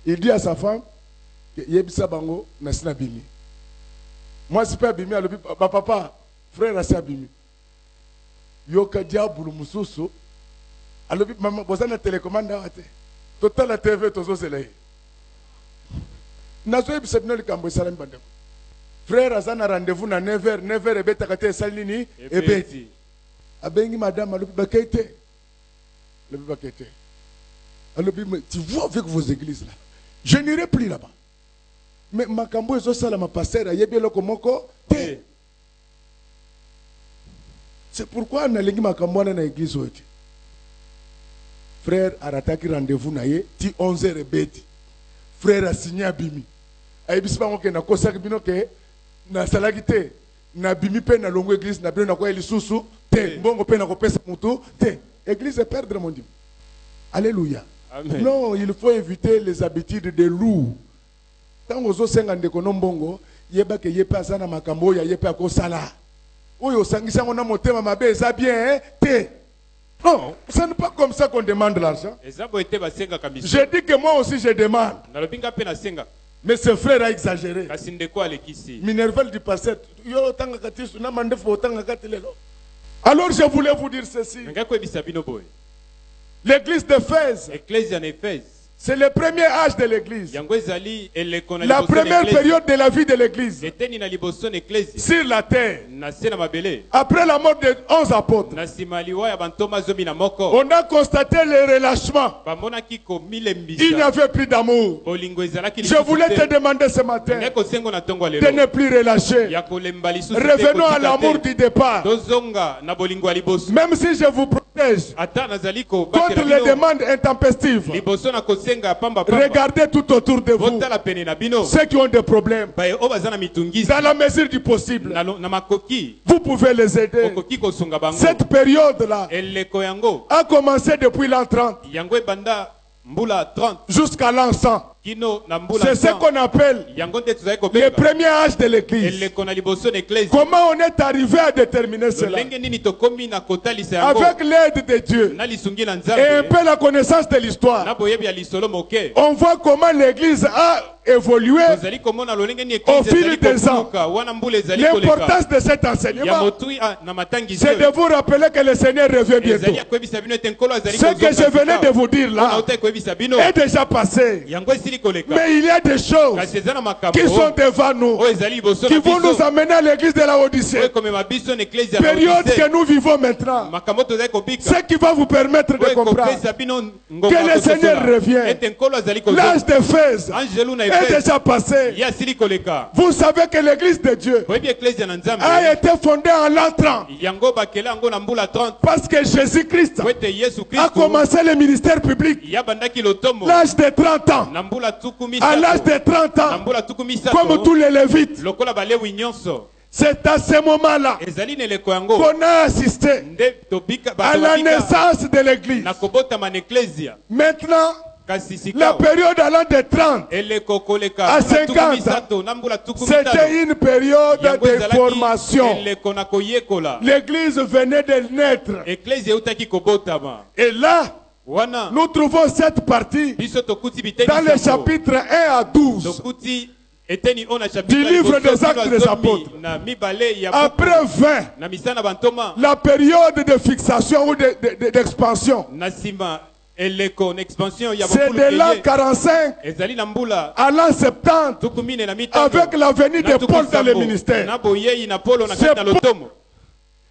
il dit à sa femme, Yebisa Bango, Nasina Bimi. Moi, c'est pas Bimi, papa, frère, c'est Bimi. Yoka diabulu mususu. Alors, maman, vous avez la télécommande à Total la TV, tozo selei. Nazo ebisabino likambo esalami bandeko. Frère azana rendez-vous na 9h, 9h ebeta kate esalini ebeti. Abengi madame alobi bakete. Alobi bakete. Alobi tu vois avec vos églises là. Je n'irai plus là-bas. Mais makambo ezo sala ma pasteur ayebi eloko moko te. C'est pourquoi na lengi makambo na église oyo. Frère a rattaqué rendez-vous na ye, ti 11h ebeti. Frère a signé à Bimi. Ayebisi bango ke na kosaki bino ke na salaki te. Na Bimi pe na longo église na bino na kwa elisusu te. Mbongo pe na kopesa mutu te. Église est perdre mon Dieu. Alléluia. Amen. Non, il faut éviter les habitudes des loups. Tant ozo senga ndeko no mbongo, yeba ke yepa sana makambo ya yepa ko sala. Oyo sangisa ngona motema mabe eza bien te. Non, ce n'est pas comme ça qu'on demande l'argent. Je dis que moi aussi je demande. Mais ce frère a exagéré. Minerval du pasteur. Alors je voulais vous dire ceci. L'église d'Éphèse C'est le premier âge de l'église. yango ezali eleko na La liboso na première eklesi. période de la vie de l'église eteni na liboso na eklesi sur la terre. na se na mabele Après la mort des 11 apôtres, na nsima ya liwa ya bantoma zomi na moko on a constaté le relâchement. bamonaki Il n'y komilembisa avait plus d'amour. bolingo ezalaki Je voulais te demander ce matin ngai kosengo na ntongo ya de ne lelo plus relâcher. ya kolemba lisusu te, Revenons à kotika l'amour te. du départ. tozonga na bolingo ya liboso Même si je vous protège ata nazali contre kobatela les bino demandes intempestives, liboso na kosenga pamba regardez tout autour de vous botala pene na bino ceux qui ont des problèmes. baye oyo baza na mitungisi Dans la mesure du possible, na makoki vous pouvez les aider. okoki kosunga bango Cette période-là eleko yango a commencé depuis l'an 30 yango ebanda mbula 30 jusqu'à l'an 100. kino na mbula C'est ce 100 qu'on appelle yango nde tozali le kobenga premier âge de l'église. eleko na liboso na eklesi Comment on est arrivé à déterminer cela? lolenge nini tokomi na kotalisa yango Avec l'aide de Dieu na lisungi na et un nzambe peu la connaissance de l'histoire, na boyebi ya lisolo moke on voit comment l'église a évolué, tozali komona lolenge nini Au eklesi fil ezali des ans. kokuluka wana mbula ezali koleka l'importance de cet ya enseignement. motui na matangi C'est de vous rappeler que le Seigneur revient bientôt. ezali akoyebisa bino ete nkolo azali Ce que je venais de vous dire là auta koyebisa bino est déjà passé. yango esili koleka Mais il y a des choses kasi eza na qui sont makambo devant nous, oyo ezali liboso qui na vont nous biso amener à l'église de la oyo Odyssée. ekomema biso na eklesi ya Période que Laodicée. nous vivons maintenant. makambo tozali kobika Ce qui va vous permettre de oyo comprendre ekopesa bino que le Seigneur revient. ete nkolo azali l'âge kozonga d'Éphèse angelu na est efese déjà passé. ye asili koleka Vous savez que l'église de Dieu boyebi eklesi ya na nzambe a été fondée en l'an 30 yango bakela yango na mbula 30 parce que Jésus-Christ po ete yesu a kristu commencé le ministère public ya bandaki lotomo l'âge de 30 ans. na mbula tuku À l'âge misato de 30 na ans, mbula tuku comme tous misato les Lévites, lokola balewi nyonso c'est à ce moment-là ezali na eleko yango qu'on a assisté nde tobika à bato la babika naissance de l'église. na kobotama na eklesia Maintenant, kasi la sika période allant de 30, eleko koleka À mbula tuku 50. misato na mbula tuku mitano c'était une période yango de ezalaki formation. eleko na koyekola L'église venait de naître. eklesia eutaki kobotama Et là, wana nous trouvons cette partie biso tokuti biteni dans les sango. chapitres 1 à 12. tokuti eteni oyo na Du chapitre livre liboso des kino Actes des azomi Apôtres. na mibale ya Après 20, na misana bantoma la période de fixation ou d'expansion, na nsima eleko na expansion ya c'est bokulu de l'an keye 45 ezali na mbula à l'an 70 tuku mine na mitano avec la venue na de tuku Paul dans le sambo, ministère. na boyei na polo na C'est kati na lotomo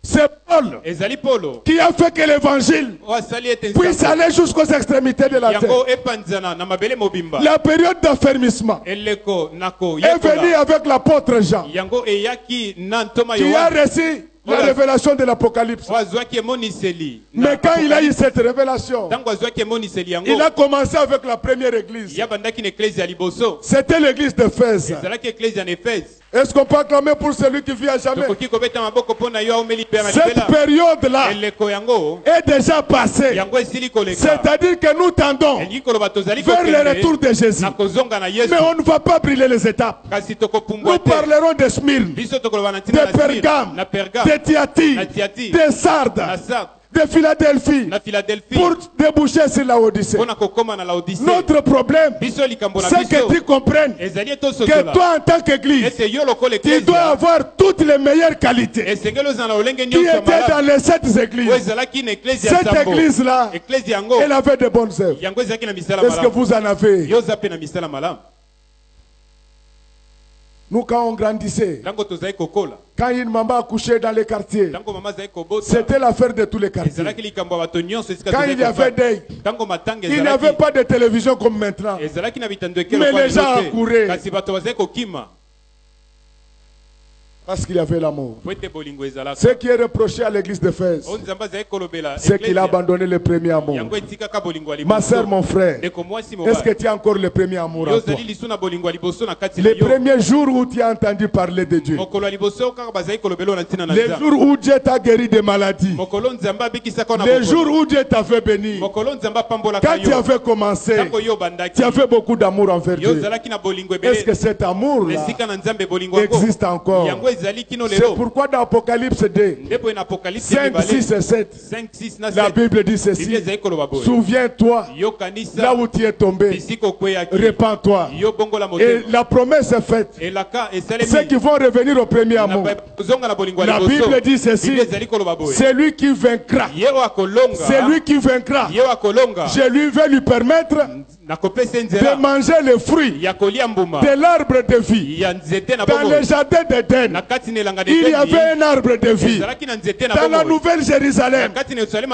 C'est Paul ezali polo qui a fait que l'évangile oyo asali ete puisse nzambe aller jusqu'aux extrémités de la terre. yango epanzana na mabele mobimba La période d'affermissement eleko na est venue koyekola avec l'apôtre Jean yango eyaki na ntoma qui a yohane reçu la Voilà. révélation de l'Apocalypse. oyo azwaki emoniseli na Mais quand il a eu cette révélation, ntango azwaki emoniseli yango il a commencé avec la première église. ya bandaki na eklesi ya liboso C'était l'église d'Éphèse. ezalaki eklesi ya na efese Est-ce qu'on peut acclamer pour celui qui vit à jamais? tokoki kobeta maboko mpo na yo aomeli mpe na Cette libela période-là eleko yango est déjà passée. yango esili koleka C'est-à-dire que nous tendons elingi koloba tozali vers le retour kokende de Jésus. na kozonga na yesu Mais on ne va pas brûler les étapes. kasi Nous tokopumbwa te parlerons de Smyrne, biso tokoloba na ntina de na Smyrne, Pergame, na pergame de Thyatire, na Thyatire, de na Sardes, sarde de Philadelphie, na philadelphie pour déboucher sur la Odyssée. mpo na kokóma na laodicée Notre problème, biso likambo na c'est que tu biso comprennes ezali que etososola toi, en tant qu'église, ete yo lokola tu dois eklesia avoir toutes les meilleures qualités esengeli ozala na lolenge qui nyonso ya étaient dans malamu les sept oyo églises. ezalaki na eklesi ya Cette sambo église-là, eklesi yango elle avait de bonnes œuvres. yango ezalaki na misala Est-ce que malamu vous en avez? yo oza mpe na misala malamu Nous, quand on grandissait, ntango tozali kokola quand une maman accouchait dans les quartiers, ntango mama azali kobota c'était l'affaire de tous les quartiers. ezalaki likambo ya bato nyonso esika Quand il y avait deuil, ntango matanga il n'y avait ezalaki pas de télévision comme maintenant. ezalaki na bitando eke Mais lokola les gens lelo te. accouraient. kasi bato bazali kokima Parce qu'il y avait l'amour. po ete bolingo ezalaka Ce qui est reproché à l'église d'Éphèse, oyo nzambe azali kolobela c'est qu'il a Ecclesia, abandonné le premier amour. yango etikaka bolingo ya Ma soeur, liboso mon frère, ndeko mwasi est-ce que mobali tu as encore le premier amour yo en toi? ozali lisu na bolingo ya liboso na kati na Les yo premiers jours où tu as entendu parler de Dieu, mokolo ya liboso kaka bazali kolobela oyo na ntina na les nzambe jours où Dieu t'a guéri des maladies, mokolo nzambe abikisaka yo na les mokolo. jours où Dieu t'avait béni, mokolo nzambe apambolaka quand tu yo avais commencé, ntango yo obandaki tu avais beaucoup d'amour envers yo Dieu. ozalaki na bolingo Est-ce que ebele cet amour-là esika na nzambe bolingo yango existe encore? yango ezali kino C'est lelo pourquoi dans Apocalypse 2, nde boye na apocalypse 5, 6 et 7, 5 6 na la 7 Bible dit biblia ceci: ezali koloba boye souviens-toi yokanisa là où tu es tombé, bisika okweyaki répands-toi. yo bongola Et motema la promesse est faite. elaka Ceux esalemi qui vont revenir au premier amour, kozonga na bolingo ya la liboso Bible dit ceci: biblia ezali koloba boye c'est lui qui vaincra. ye oyo akolonga C'est lui qui vaincra. ye oyo akolonga Je lui vais lui permettre de manger les fruits de l'arbre de vie. Dans le jardin d'Éden, il y avait un arbre de vie. Dans la Nouvelle Jérusalem,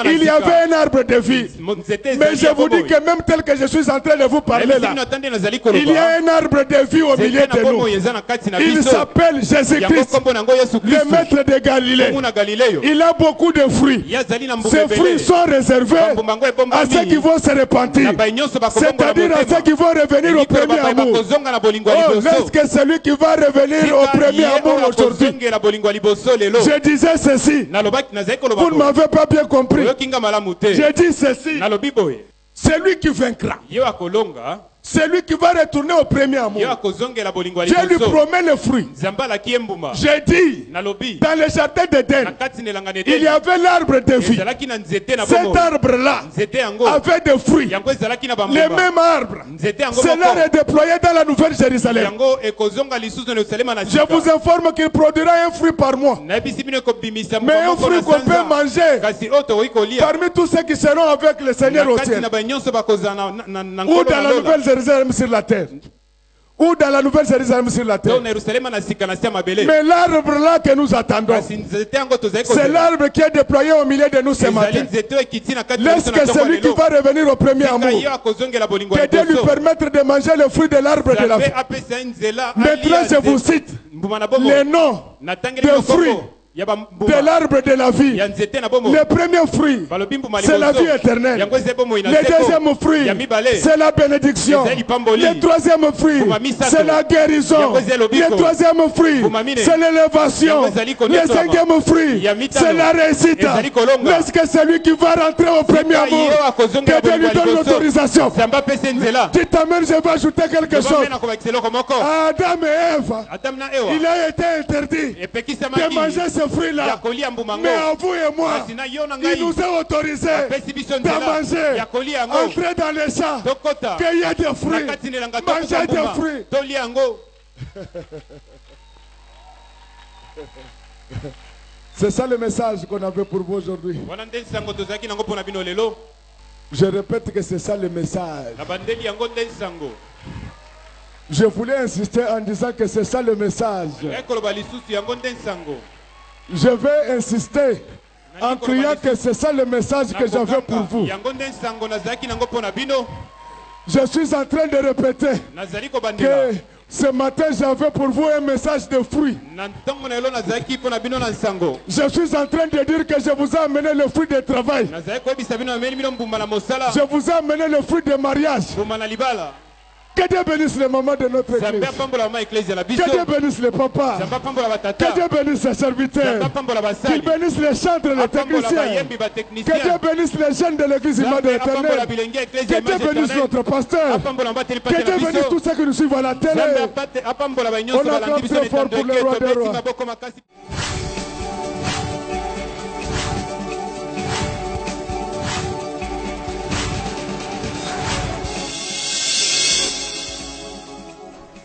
il y avait un arbre de vie. Mais je vous dis que même tel que je suis en train de vous parler là, il y a un arbre de vie au milieu de nous. Il s'appelle Jésus-Christ, le maître de Galilée. Il a beaucoup de fruits. Ces fruits sont réservés à ceux qui vont se repentir, c'est-à-dire à ceux qui vont revenir au premier amour. Oh, est-ce que celui qui va revenir au premier amour aujourd'hui? Je disais ceci, vous ne m'avez pas bien compris. Je dis ceci, celui qui vaincra, celui qui va retourner au premier amour, Dieu lui promet le fruit. J'ai dit, dans le jardin d'Éden, il y avait l'arbre de vie. Cet arbre-là avait des fruits. Les mêmes arbres. Cela est déployé dans la Nouvelle Jérusalem. Je vous informe qu'il produira un fruit par mois. Mais un fruit qu'on peut manger parmi tous ceux qui seront avec le Seigneur au ciel. Ou dans la Nouvelle Jérusalem sur la terre. Ou dans la Nouvelle Jérusalem sur la terre. Mais l'arbre là que nous attendons, c'est l'arbre qui est déployé au milieu de nous ce matin. Laisse que celui qui va revenir au premier amour, que Dieu lui permettre de manger le fruit de l'arbre de la vie. Maintenant je vous cite les noms des fruits de l'arbre de la vie. Le premier fruit, c'est la vie éternelle. Le deuxième fruit, c'est la bénédiction. Le troisième fruit, c'est la guérison. Le troisième fruit, c'est l'élévation. Le cinquième fruit, c'est la réussite. Est-ce que celui qui va rentrer au premier amour, que Dieu lui donne l'autorisation? Tu t'amènes, je vais ajouter quelque chose. Adam et Ève, il a été interdit de manger ce fruit-là. Mais à vous et moi, il nous a autorisé de manger, entrer dans les champs, cueillir des fruits, manger des fruits. C'est ça le message qu'on avait pour vous aujourd'hui. Je répète que c'est ça le message. Je voulais insister en disant que c'est ça le message. Je vais insister en criant que c'est ça le message que j'avais pour vous. Je suis en train de répéter que ce matin j'avais pour vous un message de fruit. Je suis en train de dire que je vous ai amené le fruit du travail. Je vous ai amené le fruit du mariage. Que Dieu bénisse les mamans de notre église. Que Dieu bénisse les papas. Que Dieu bénisse les serviteurs. Qu'il bénisse les chantres, les techniciens. Que Dieu bénisse les jeunes de l'église de l'Éternel. Que Dieu bénisse notre pasteur. Que Dieu bénisse tous ceux qui nous suivent à la télé. On acclame très fort pour le roi des rois.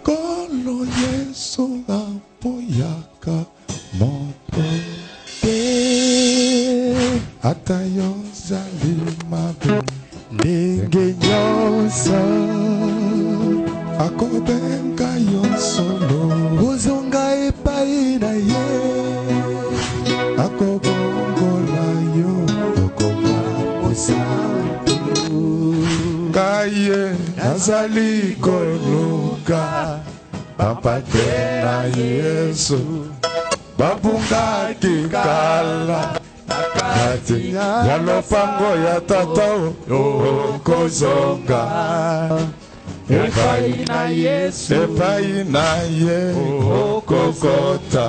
Kolo Yesu apoyaka moto te ata yozali mabe ndenge nyonso akobenga yo solo ozonga epai na ye akobongola yo okoma mosantu kaye nazali koluka bapate na Yesu babungaki kala kati ya lopango ya tata okozonga epai na Yesu epai na ye okokota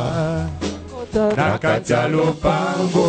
na kati ya lopango